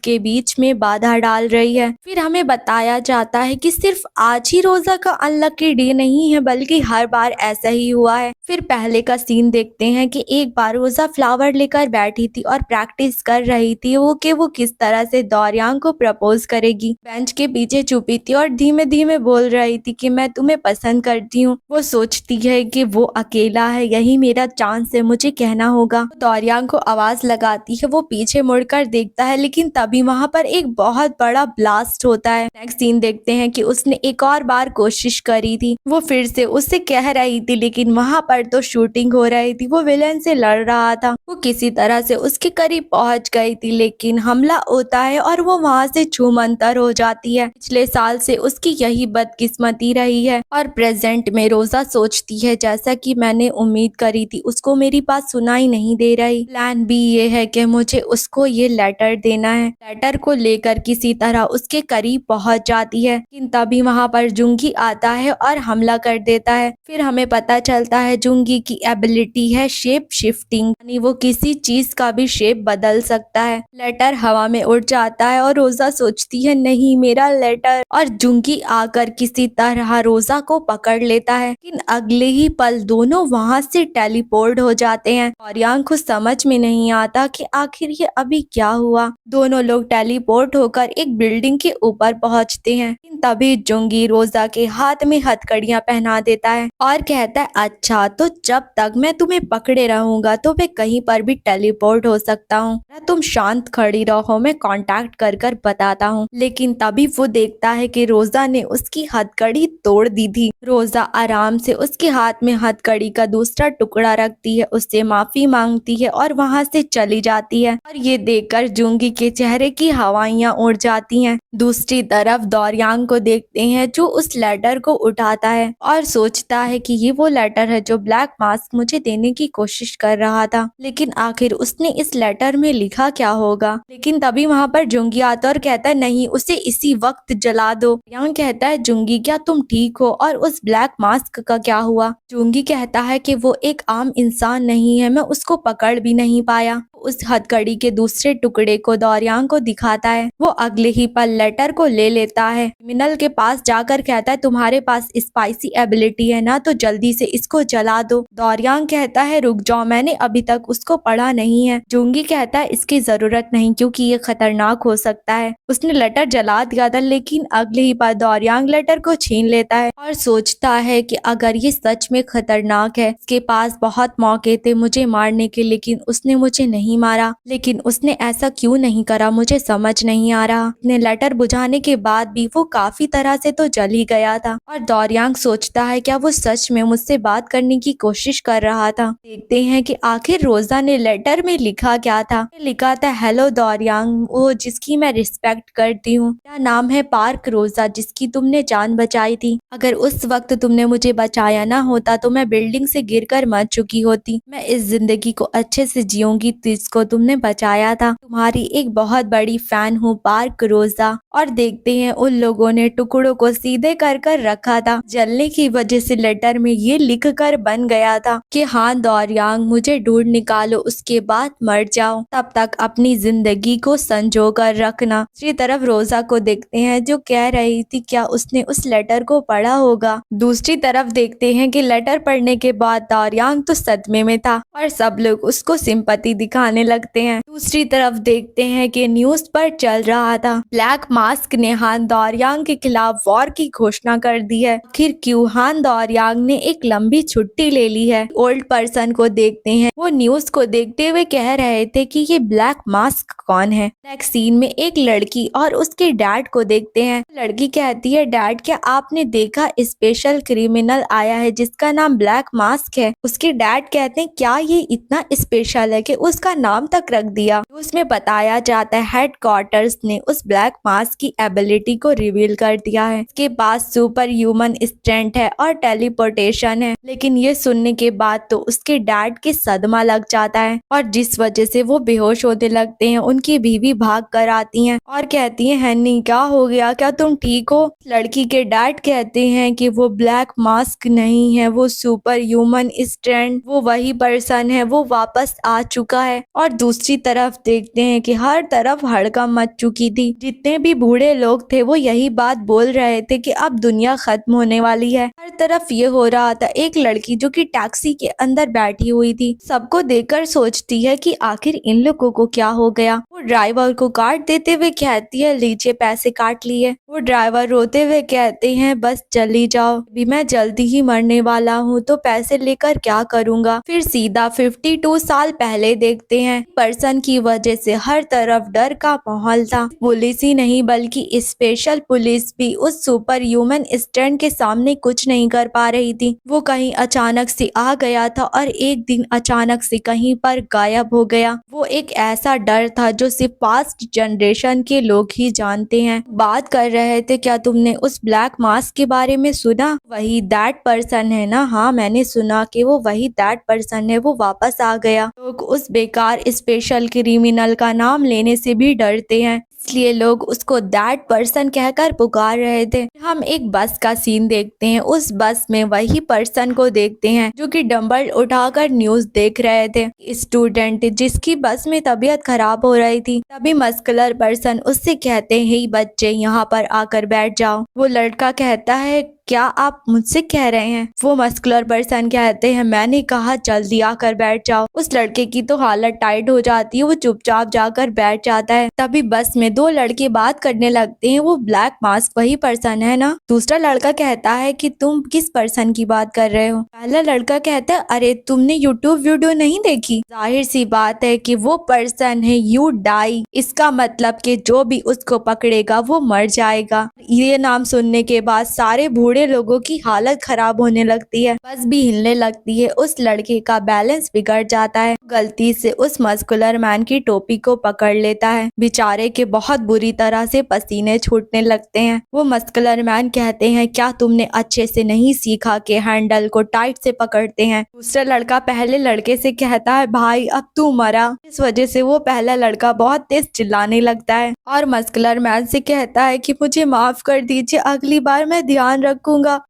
के बीच में बाधा डाल रही है। फिर हमें बताया जाता है कि सिर्फ आज ही रोजा का अनलकी डे नहीं है, बल्कि हर बार ऐसा ही हुआ है। फिर पहले का सीन देखते हैं कि एक बार रोजा फ्लावर लेकर बैठी थी और प्रैक्टिस कर रही थी वो किस तरह से दारियांग को प्रपोज करेगी। बेंच के पीछे छुपी थी और धीमे धीमे बोल रही थी कि मैं तुम्हें पसंद करती हूँ। वो सोचती है कि वो अकेला है, यही मेरा चांस है, मुझे कहना होगा। दारियांग को आवाज लगाती है, वो पीछे मुड़कर देखता है, लेकिन तभी वहाँ पर एक बहुत बड़ा ब्लास्ट होता है। नेक्स्ट सीन देखते हैं कि उसने एक और बार कोशिश करी थी, वो फिर से उससे कह रही थी, लेकिन वहाँ पर तो शूटिंग हो रही थी, वो विलेन से लड़ रहा था। वो किसी तरह से उसके करीब पहुंच गई थी, लेकिन हमला होता है और वो वहाँ से छूमंतर हो जाती है। पिछले साल से उसकी यही बदकिस्मती रही है। और प्रेजेंट में रोजा सोचती है, जैसा कि मैंने उम्मीद करी थी, उसको मेरी बात सुनाई नहीं दे रही। प्लान बी ये है कि मुझे उसको ये लेटर देना है। लेटर को लेकर किसी तरह उसके करीब पहुंच जाती है, लेकिन तभी वहाँ पर जुंगी आता है और हमला कर देता है। फिर हमें पता चलता है जुंगी की एबिलिटी है शेप शिफ्टिंग, यानी वो किसी चीज का भी शेप बदल सकता है। लेटर हवा में उड़ जाता है और रोजा सोचती है, नहीं मेरा लेटर, और जुंगी आकर किसी तरह रोजा को पकड़ लेता है। लेकिन अगले ही पल दोनों वहां से टेलीपोर्ट हो जाते हैं। दारियांग को समझ में नहीं आता कि आखिर ये अभी क्या हुआ। दोनों लोग टेलीपोर्ट होकर एक बिल्डिंग के ऊपर पहुंचते हैं। लेकिन तभी जुंगी रोजा के हाथ में हथकड़ियां पहना देता है और कहता है, अच्छा तो जब तक मैं तुम्हें पकड़े रहूंगा तो मैं कहीं पर भी टेलीपोर्ट हो सकता हूँ, तुम शांत खड़ी रहो, मैं कांटेक्ट कर कर बताता हूँ। लेकिन तभी वो देखता है कि रोजा ने उसकी हथकड़ी तोड़ दी थी। रोजा आराम से उसके हाथ में हथकड़ी का दूसरा टुकड़ा रखती है, उससे माफी मांगती है और वहाँ से चली जाती है। और ये देखकर जुंगी के चेहरे की हवाइयाँ उड़ जाती हैं। दूसरी तरफ दारियांग को देखते हैं, जो उस लेटर को उठाता है और सोचता है कि ये वो लेटर है जो ब्लैक मास्क मुझे देने की कोशिश कर रहा था, लेकिन आखिर उसने इस लेटर में लिखा क्या होगा। लेकिन तभी वहाँ पर जुंगी आता है और कहता है, नहीं उसे इसी वक्त जला दो। यहाँ कहता है, जुंगी क्या तुम ठीक हो, और उस ब्लैक मास्क का क्या हुआ? जुंगी कहता है कि वो एक आम इंसान नहीं है, मैं उसको पकड़ भी नहीं पाया। उस हथकड़ी के दूसरे टुकड़े को दारियांग को दिखाता है। वो अगले ही पल लेटर को ले लेता है, क्रिमिनल के पास जाकर कहता है, तुम्हारे पास स्पाइसी एबिलिटी है ना, तो जल्दी से इसको जला दो। दारियांग कहता है, रुक जाओ, मैंने अभी तक उसको पढ़ा नहीं है। जुंगी कहता है, इसकी जरूरत नहीं क्योंकि ये खतरनाक हो सकता है। उसने लेटर जला दिया था, लेकिन अगले ही पल दारियांग लेटर को छीन लेता है और सोचता है कि अगर ये सच में खतरनाक है, इसके पास बहुत मौके थे मुझे मारने के, लेकिन उसने मुझे नहीं मारा। लेकिन उसने ऐसा क्यों नहीं करा, मुझे समझ नहीं आ रहा। अपने लेटर बुझाने के बाद भी वो काफी तरह से तो जल ही गया था। और दारियांग सोचता है, क्या वो सच में मुझसे बात करने की कोशिश कर रहा था। देखते हैं कि आखिर रोजा ने लेटर में लिखा क्या था। लिखा था, हेलो दारियांग, वो जिसकी मैं रिस्पेक्ट करती हूँ, क्या नाम है पार्क रोजा, जिसकी तुमने जान बचाई थी। अगर उस वक्त तुमने मुझे बचाया ना होता तो मैं बिल्डिंग से गिरकर मर चुकी होती। मैं इस जिंदगी को अच्छे से जीऊंगी जिसको तुमने बचाया था। तुम्हारी एक बहुत बड़ी फैन हूँ पार्क रोजा। और देखते हैं उन लोगों ने टुकड़ों को सीधे कर कर रखा था। जलने की वजह से लेटर में ये लिख कर बन गया था कि हाँ दारियांग, मुझे ढूंढ निकालो, उसके बाद मर जाओ, तब तक अपनी जिंदगी को संजो कर रखना। दूसरी तरफ रोजा को देखते हैं, जो कह रही थी क्या उसने उस लेटर को पढ़ा होगा। दूसरी तरफ देखते हैं कि लेटर पढ़ने के बाद दारियांग तो सदमे में था और सब लोग उसको सिंपैथी दिखाने लगते हैं। दूसरी तरफ देखते हैं कि न्यूज पर चल रहा था, ब्लैक मास्क ने हान दारियांग के खिलाफ वॉर की घोषणा कर दी है। आखिर क्यों? हान दारियांग ने एक लंबी छुट्टी ले ली है। ओल्ड पर्सन को देखते हैं, वो न्यूज को देखते हुए कह रहे थे कि ये ब्लैक मास्क कौन है। नेक्स्ट सीन में एक लड़की और उसके डैड को देखते हैं। लड़की कहती है, डैड क्या आपने देखा स्पेशल क्रिमिनल आया है जिसका नाम ब्लैक मास्क है। उसके डैड कहते हैं, क्या ये इतना स्पेशल है कि उसका नाम तक रख दिया। उसमें बताया जाता है हेडक्वार्टर्स ने उस ब्लैक मास्क की एबिलिटी को रिवील कर दिया है। इसके पास सुपर ह्यूमन स्ट्रेंथ है और टेलीपोर्टेशन है। लेकिन ये सुनने के बाद तो उसके डैड के सदमा लग जाता है और जिस वजह से वो बेहोश होने लगते हैं। उनकी बीवी भाग कर आती है और कहती है हनी क्या हो गया, क्या तुम ठीक हो? लड़की के डैड कहते हैं कि वो ब्लैक मास्क नहीं है, वो सुपर ह्यूमन स्ट्रेंथ, वो वही पर्सन है, वो वापस आ चुका है। और दूसरी तरफ देखते हैं कि हर तरफ हड़कंप मच चुकी थी। जितने भी बूढ़े लोग थे वो यही बात बोल रहे थे कि अब दुनिया खत्म होने वाली है। हर तरफ ये हो रहा था। एक लड़की जो कि टैक्सी के अंदर बैठी हुई थी सबको देखकर सोचती है कि आखिर इन लोगों को क्या हो गया। वो ड्राइवर को काट देते हुए कहती है लीजिए पैसे काट लिए। वो ड्राइवर रोते हुए कहते हैं बस चली जाओ, अभी मैं जल्दी ही मरने वाला हूँ तो पैसे लेकर क्या करूँगा। फिर सीधा 52 साल पहले देखते हैं। पर्सन की वजह से हर तरफ डर का माहौल था। पुलिस ही नहीं बल्कि स्पेशल पुलिस भी उस सुपर ह्यूमन स्ट्रेंथ के सामने कुछ नहीं कर पा रही थी। वो कहीं अचानक से आ गया था और एक दिन अचानक से कहीं पर गायब हो गया। वो एक ऐसा डर था जो सिर्फ पास्ट जनरेशन के लोग ही जानते हैं। बात कर रहे थे क्या तुमने उस ब्लैक मास्क के बारे में सुना? वही दैट पर्सन है ना? हाँ मैंने सुना कि वो वही दैट पर्सन है, वो वापस आ गया। लोग उस बेकार स्पेशल क्रिमिनल का नाम लेने से भी डरते हैं, इसलिए लोग उसको दैट पर्सन कहकर पुकार रहे थे। हम एक बस का सीन देखते हैं। उस बस में वही पर्सन को देखते हैं जो कि डंबल उठाकर न्यूज देख रहे थे। स्टूडेंट जिसकी बस में तबीयत खराब हो रही थी। तभी मस्कुलर पर्सन उससे कहते हैं हे बच्चे यहाँ पर आकर बैठ जाओ। वो लड़का कहता है क्या आप मुझसे कह रहे हैं? वो मस्कुलर पर्सन कहते हैं मैंने कहा जल्दी आकर बैठ जाओ। उस लड़के की तो हालत टाइट हो जाती है, वो चुपचाप जाकर बैठ जाता है। तभी बस में दो लड़के बात करने लगते हैं। वो ब्लैक मास्क वही पर्सन है ना? दूसरा लड़का कहता है कि तुम किस पर्सन की बात कर रहे हो? पहला लड़का कहता है अरे तुमने यूट्यूब वीडियो नहीं देखी? जाहिर सी बात है कि वो पर्सन है यू डाई। इसका मतलब कि जो भी उसको पकड़ेगा वो मर जाएगा। ये नाम सुनने के बाद सारे बूढ़े लोगों की हालत खराब होने लगती है। बस भी हिलने लगती है। उस लड़के का बैलेंस बिगड़ जाता है। गलती से उस मस्कुलर मैन की टोपी को पकड़ लेता है। बेचारे के बहुत बुरी तरह से पसीने छूटने लगते हैं। वो मस्कुलर मैन कहते हैं क्या तुमने अच्छे से नहीं सीखा कि हैंडल को टाइट से पकड़ते हैं? दूसरा लड़का पहले लड़के से कहता है भाई अब तू मरा। इस वजह से वो पहला लड़का बहुत तेज चिल्लाने लगता है और मस्कुलर मैन से कहता है कि मुझे माफ कर दीजिए, अगली बार मैं ध्यान रखूंगा।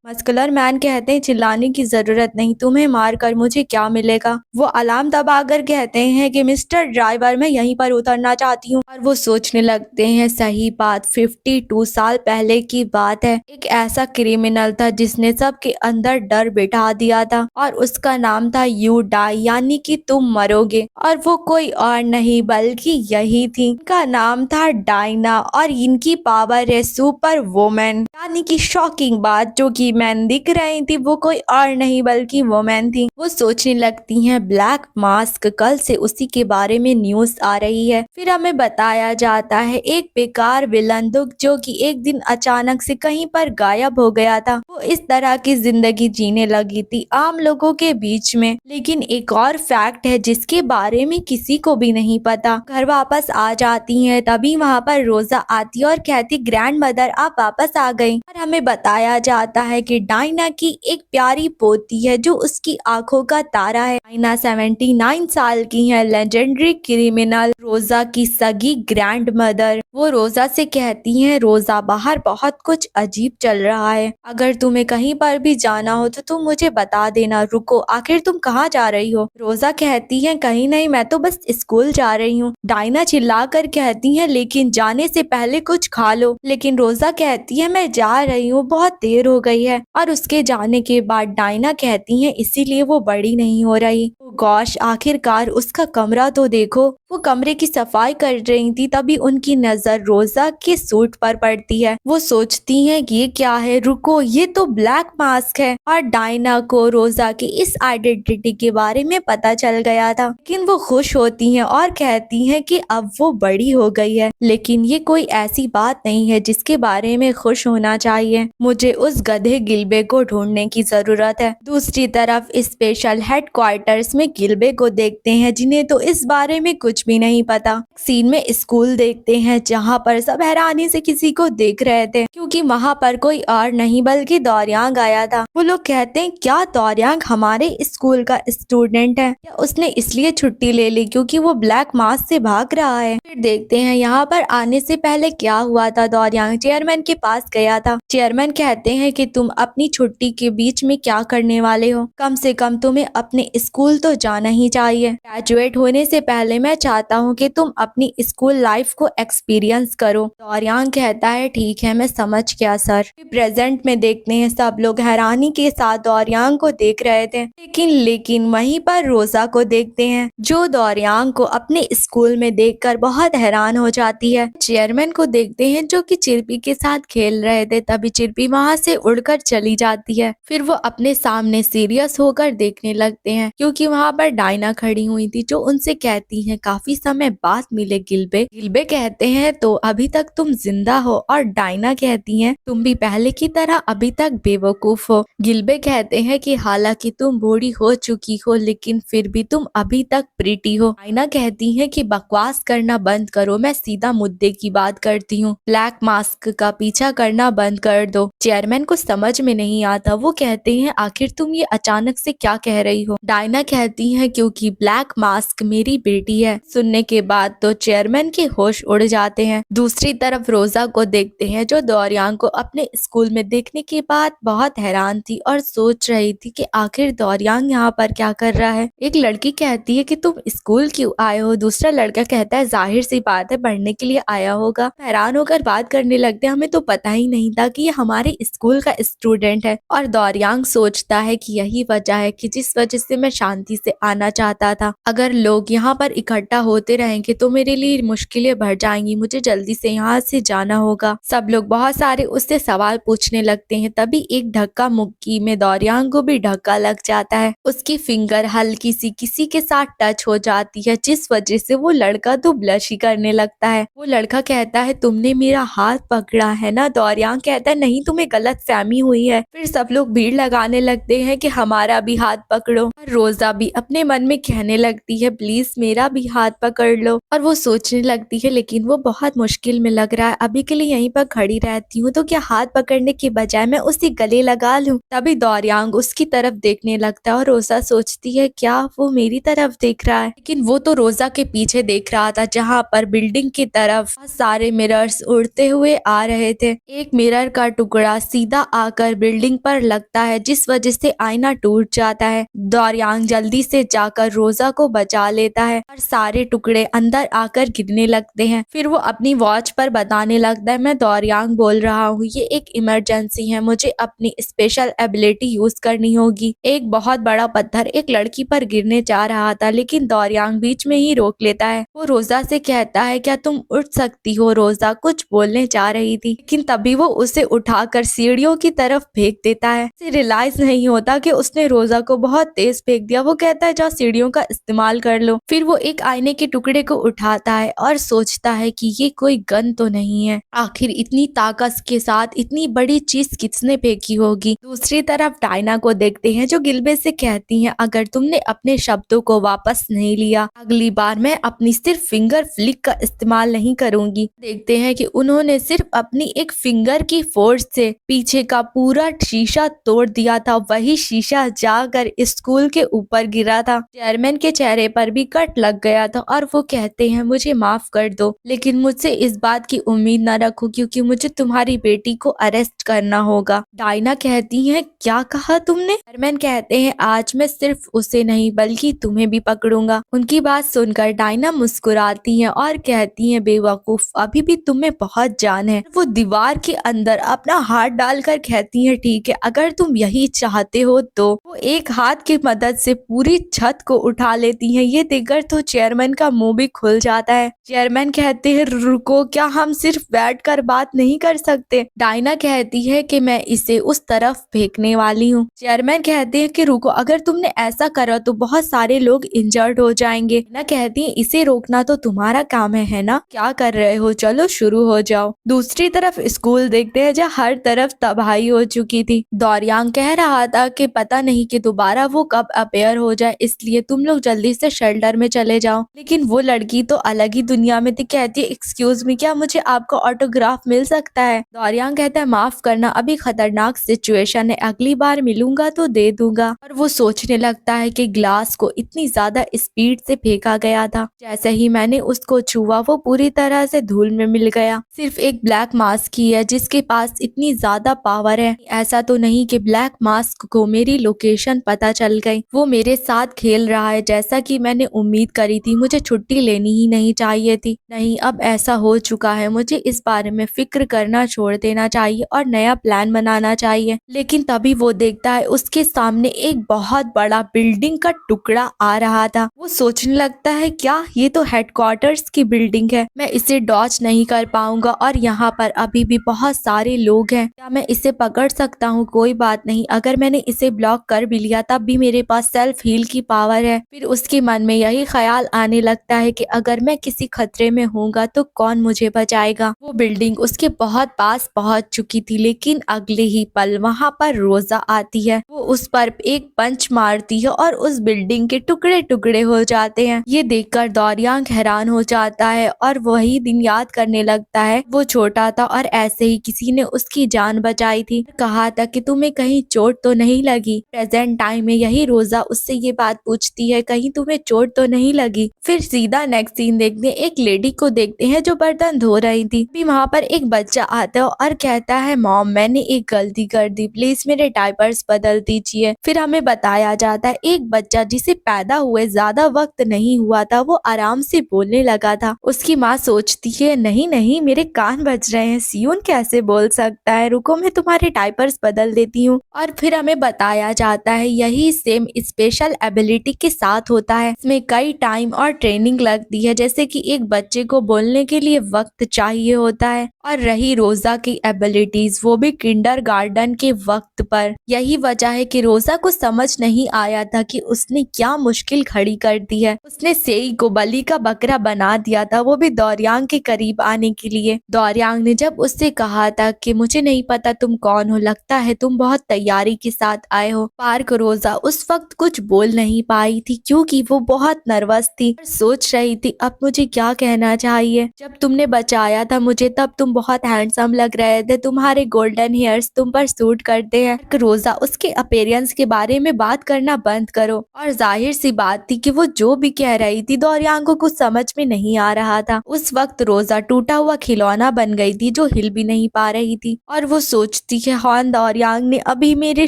मस्कुलर मैन कहते हैं चिल्लाने की जरूरत नहीं, तुम्हें मार कर मुझे क्या मिलेगा। वो अलार्म दबाकर कहते हैं कि मिस्टर ड्राइवर मैं यहीं पर उतरना चाहती हूँ। और वो सोचने लगते हैं सही बात 52 साल पहले की बात है। एक ऐसा क्रिमिनल था जिसने सबके अंदर डर बिठा दिया था और उसका नाम था यू डाई यानी कि तुम मरोगे। और वो कोई और नहीं बल्कि यही थी। इनका नाम था डायना और इनकी पावर है सुपर वुमेन यानी कि शॉकिंग बात जो कि मैन दिख रही थी वो कोई और नहीं बल्कि वुमेन थी। वो सोचने लगती हैं ब्लैक मास्क, कल से उसी के बारे में न्यूज आ रही है। फिर हमें बताया जाता है एक बेकार विलन जो कि एक दिन अचानक से कहीं पर गायब हो गया था। वो इस तरह की जिंदगी जीने लगी थी आम लोगों के बीच में। लेकिन एक और फैक्ट है जिसके बारे में किसी को भी नहीं पता। घर वापस आ जाती हैं तभी वहाँ पर रोजा आती है और कहती ग्रैंड मदर आप वापस आ गई। और हमें बताया जाता है कि डायना की एक प्यारी पोती है जो उसकी आंखों का तारा है। डायना 79 साल की है, लेजेंडरी क्रिमिनल रोजा की सगी ग्रैंड मदर। वो रोजा से कहती हैं रोजा बाहर बहुत कुछ अजीब चल रहा है, अगर तुम्हें कहीं पर भी जाना हो तो तुम मुझे बता देना। रुको आखिर तुम कहाँ जा रही हो? रोजा कहती है कहीं नहीं, मैं तो बस स्कूल जा रही हूँ। डायना चिल्लाकर कहती है लेकिन जाने से पहले कुछ खा लो। लेकिन रोजा कहती है मैं जा रही हूँ, बहुत देर हो गई है। और उसके जाने के बाद डायना कहती है इसीलिए वो बड़ी नहीं हो रही। गॉश आखिरकार उसका कमरा तो देखो। वो कमरे की सफाई कर रही थी तभी उनकी नजर रोजा के सूट पर पड़ती है। वो सोचती हैं कि ये क्या है, रुको ये तो ब्लैक मास्क है। और डायना को रोजा की इस आइडेंटिटी के बारे में पता चल गया था। लेकिन वो खुश होती हैं और कहती हैं कि अब वो बड़ी हो गई है। लेकिन ये कोई ऐसी बात नहीं है जिसके बारे में खुश होना चाहिए। मुझे उस गधे गिल्बे को ढूंढने की जरूरत है। दूसरी तरफ स्पेशल हेडक्वार्टर्स में गिल्बे को देखते हैं जिन्हें तो इस बारे में कुछ भी नहीं पता। सीन में स्कूल देखते हैं जहाँ पर सब हैरानी से किसी को देख रहे थे क्योंकि वहाँ पर कोई और नहीं बल्कि दौरियांग आया था। वो लोग कहते हैं क्या दौरियांग हमारे स्कूल का स्टूडेंट है? क्या उसने इसलिए छुट्टी ले ली क्योंकि वो ब्लैक मास से भाग रहा है? फिर देखते हैं यहाँ पर आने से पहले क्या हुआ था। दौरियांग चेयरमैन के पास गया था। चेयरमैन कहते हैं कि तुम अपनी छुट्टी के बीच में क्या करने वाले हो? कम से कम तुम्हें अपने स्कूल तो जाना ही चाहिए। ग्रेजुएट होने से पहले मैं चाहता हूँ कि तुम अपनी स्कूल लाइफ को एक्सपीरियंस करो। दौरियांग कहता है ठीक है, मैं समझ गया सर। प्रेजेंट में देखते हैं सब लोग हैरानी के साथ दौरियांग को देख रहे थे, लेकिन वहीं पर रोजा को देखते हैं जो दौरियांग को अपने स्कूल में देखकर बहुत हैरान हो जाती है। चेयरमैन को देखते हैं जो कि चिरपी के साथ खेल रहे थे। तभी चिरपी वहां से उड़कर चली जाती है। फिर वो अपने सामने सीरियस होकर देखने लगते हैं क्योंकि वहां पर डायना खड़ी हुई थी जो उनसे कहती है काफी समय बाद मिले गिल्बे। गिल्बे कहते हैं तो अभी तक तुम जिंदा हो? और डायना कहती है तुम भी पहले की तरह अभी तक बेवकूफ हो। गिल्बे कहते हैं कि हालांकि तुम बूढ़ी हो चुकी हो लेकिन फिर भी तुम अभी तक प्रीटी हो। डायना कहती है कि बकवास करना बंद करो, मैं सीधा मुद्दे की बात करती हूँ। ब्लैक मास्क का पीछा करना बंद कर दो। चेयरमैन को समझ में नहीं आता। वो कहते हैं आखिर तुम ये अचानक से क्या कह रही हो? डायना कहती है क्योंकि ब्लैक मास्क मेरी बेटी है। सुनने के बाद तो चेयरमैन के होश उड़ जाते हैं। दूसरी तरफ रोजा को देखते हैं जो दौरियांग को अपने स्कूल में देखने के बाद बहुत हैरान थी और सोच रही थी कि आखिर दौरियांग यहाँ पर क्या कर रहा है। एक लड़की कहती है कि तुम स्कूल क्यों आए हो? दूसरा लड़का कहता है जाहिर सी बात है, पढ़ने के लिए आया होगा। हैरान होकर बात करने लगते हैं हमें तो पता ही नहीं था कि ये हमारे स्कूल का स्टूडेंट है। और दौरियांग सोचता है कि यही वजह है कि जिस वजह से मैं शांति से आना चाहता था। अगर लोग यहाँ पर इकट्ठा होते रहेंगे तो मेरे लिए मुश्किलें बढ़ जाएंगी। मुझे जल्दी से यहाँ से जाना होगा। सब लोग बहुत सारे उससे सवाल पूछने लगते हैं। तभी एक धक्का मुक्की में दौरियांग को भी धक्का लग जाता है। उसकी फिंगर हल्की सी किसी के साथ टच हो जाती है जिस वजह से वो लड़का तो ब्लश ही करने लगता है। वो लड़का कहता है तुमने मेरा हाथ पकड़ा है ना? दौरियांग कहता है नहीं, तुम्हें गलत फहमी हुई है। फिर सब लोग भीड़ लगाने लगते हैं कि हमारा भी हाथ पकड़ो। और रोजा भी अपने मन में कहने लगती है प्लीज मेरा भी हाथ पकड़ लो। और वो सोचने लगती है लेकिन वो बहुत मुश्किल में लग रहा है, अभी के लिए यहीं पर खड़ी रहती हूँ तो क्या हाथ पकड़ने के बजाय मैं उसे गले लगा लूं? तभी दौरियांग उसकी तरफ देखने लगता है और रोजा सोचती है क्या वो मेरी तरफ देख रहा है? लेकिन वो तो रोजा के पीछे देख रहा था जहाँ पर बिल्डिंग की तरफ सारे मिरर्स उड़ते हुए आ रहे थे। एक मिरर का टुकड़ा सीधा आकर बिल्डिंग पर लगता है जिस वजह से आईना टूट जाता है। दौरियांग जल्दी से जाकर रोजा को बचा लेता है और सारे टुकड़े अंदर आकर गिरने लगते हैं। फिर वो अपनी वॉच पर बताने लगता है मैं दौरियांग बोल रहा हूँ, ये एक इमरजेंसी है, मुझे अपनी स्पेशल एबिलिटी यूज करनी होगी। एक बहुत बड़ा पत्थर एक लड़की पर गिरने जा रहा था लेकिन दौरियांग बीच में ही रोक लेता है। वो रोजा से कहता है क्या तुम उठ सकती हो? रोजा कुछ बोलने जा रही थी लेकिन तभी वो उसे उठाकर सीढ़ियों की तरफ फेंक देता है। उसे रियलाइज नहीं होता कि उसने रोजा को बहुत तेज फेंक दिया। वो कहता है जाओ सीढ़ियों का इस्तेमाल कर लो। फिर वो एक आईने के टुकड़े को उठाता है और सोचता है कि ये कोई गन तो नहीं है, आखिर इतनी ताकत के साथ इतनी बड़ी चीज किसने फेंकी होगी। दूसरी तरफ डायना को देखते हैं जो गिल्बे से कहती है अगर तुमने अपने शब्दों को वापस नहीं लिया अगली बार मैं अपनी सिर्फ फिंगर फ्लिक का इस्तेमाल नहीं करूंगी। देखते हैं कि उन्होंने सिर्फ अपनी एक फिंगर की फोर्स से पीछे का पूरा शीशा तोड़ दिया था। वही शीशा जाकर स्कूल के ऊपर गिरा था। चेयरमैन के चेहरे पर भी कट लग गया था और वो कहते हैं मुझे माफ कर दो लेकिन मुझसे इस बात की उम्मीद न रखो क्योंकि मुझे तुम्हारी बेटी को अरेस्ट करना होगा। डायना कहती है क्या कहा तुमने? चेयरमैन कहते हैं आज मैं सिर्फ उसे नहीं बल्कि तुम्हें भी पकड़ूंगा। उनकी बात सुनकर डायना मुस्कुराती है और कहती है बेवकूफ अभी भी तुम्हें बहुत जान है। वो दीवार के अंदर अपना हाथ डालकर कहती है ठीक है अगर तुम यही चाहते हो तो। वो एक हाथ की मदद से पूरी छत को उठा लेती है। ये देखकर तो चेयरमैन का मुंह भी खुल जाता है। चेयरमैन कहते हैं रुको, क्या हम सिर्फ बैठकर बात नहीं कर सकते? डायना कहती है कि मैं इसे उस तरफ फेंकने वाली हूँ। चेयरमैन कहते हैं कि रुको, अगर तुमने ऐसा करा तो बहुत सारे लोग इंजर्ड हो जाएंगे। डायना कहती है इसे रोकना तो तुम्हारा काम है ना? क्या कर रहे हो, चलो शुरू हो जाओ। दूसरी तरफ स्कूल देखते देखते हैं जहाँ हर तरफ तबाही हो चुकी थी। दौरियांग कह रहा था कि पता नहीं कि दोबारा वो कब अपेयर हो जाए, इसलिए तुम लोग जल्दी से शेल्टर में चले जाओ। लेकिन वो लड़की तो अलग ही दुनिया में थी, कहती है एक्सक्यूज मी, क्या मुझे आपका ऑटोग्राफ मिल सकता है? दौरियांग कहता है माफ करना, अभी खतरनाक सिचुएशन है, अगली बार मिलूंगा तो दे दूंगा। और वो सोचने लगता है कि ग्लास को इतनी ज्यादा स्पीड से फेंका गया था, जैसे ही मैंने उसको छुआ वो पूरी तरह से धूल में मिल गया। सिर्फ एक ब्लैक मास्क ही है जिसके पास इतनी ज्यादा पावर है। ऐसा तो नहीं कि ब्लैक मास्क को मेरी लोकेशन पता चल गई। वो मेरे साथ खेल रहा है जैसा कि मैंने उम्मीद करी थी। मुझे छुट्टी लेनी ही नहीं चाहिए थी। नहीं, अब ऐसा हो चुका है, मुझे इस बारे में फिक्र करना छोड़ देना चाहिए और नया प्लान बनाना चाहिए। लेकिन तभी वो देखता है उसके सामने एक बहुत बड़ा बिल्डिंग का टुकड़ा आ रहा था। वो सोचने लगता है क्या ये तो हेडक्वार्टर्स की बिल्डिंग है, मैं इसे डॉच नहीं कर पाऊंगा और यहाँ पर अभी भी बहुत सारे लोग हैं। क्या मैं इसे पकड़ सकता हूँ? कोई बात नहीं, अगर मैंने इसे ब्लॉक कर भी लिया तब भी मेरे पास सेल्फ हील की पावर है। फिर उसके मन में यही ख्याल आने लगता है कि अगर मैं किसी खतरे में होऊंगा तो कौन मुझे बचाएगा। वो बिल्डिंग उसके बहुत पास पहुंच चुकी थी, लेकिन अगले ही पल वहां पर रोजा आती है। वो उस पर एक पंच मारती है और उस बिल्डिंग के टुकड़े टुकड़े हो जाते हैं। ये देखकर दौरियांग हैरान हो जाता है और वही दिन याद करने लगता है। वो छोटा था और ऐसे ही किसी ने उसकी जान बचाई थी। कहा था कि तुम्हें कहीं चोट तो नहीं लगी। प्रेजेंट टाइम में यही रोजा उससे ये बात पूछती है, कहीं तुम्हें चोट तो नहीं लगी। फिर सीधा नेक्स्ट सीन देखते एक लेडी को देखते हैं जो बर्तन धो रही थी। भी वहाँ पर एक बच्चा आता है और कहता है मॉम, मैंने एक गलती कर दी, प्लीज मेरे डायपर्स बदल दीजिए। फिर हमें बताया जाता है एक बच्चा जिसे पैदा हुए ज्यादा वक्त नहीं हुआ था वो आराम से बोलने लगा था। उसकी माँ सोचती है नहीं नहीं, मेरे कान बज रहे हैं, सियोन कैसे बोल सकता है, रुको मैं तुम्हारे डायपर्स बदल देती हूँ। और फिर हमें बताया जाता है यही सेम स्पेशल एबिलिटी के साथ होता है। इसमें कई टाइम और ट्रेनिंग लगती है, जैसे कि एक बच्चे को बोलने के लिए वक्त चाहिए होता है। और रही रोजा की एबिलिटीज, वो भी किंडरगार्टन के वक्त पर। यही वजह है कि रोजा को समझ नहीं आया था कि उसने क्या मुश्किल खड़ी कर दी है। उसने सेई को बलि का बकरा बना दिया था, वो भी दौरियांग के करीब आने के लिए। दौरियांग ने जब उससे कहा था कि मुझे नहीं पता तुम कौन हो, लगता है तुम बहुत तैयारी के साथ आए हो। पार्क रोजा उस वक्त कुछ बोल नहीं पाई थी क्योंकि वो बहुत नर्वस थी, सोच रही थी अब मुझे क्या कहना चाहिए। जब तुमने बचाया था मुझे तब तुम बहुत हैंडसम लग रहे थे, तुम्हारे गोल्डन हेयर्स तुम पर सूट करते हैं। रोजा उसके अपीयरेंस के बारे में बात करना बंद करो। और जाहिर सी बात थी कि वो जो भी कह रही थी दौरियांग को कुछ समझ में नहीं आ रहा था। उस वक्त रोजा टूटा हुआ खिलौना बन गई थी जो हिल भी नहीं पा रही थी। और वो सोचती है हान दौरियांग ने अभी मेरे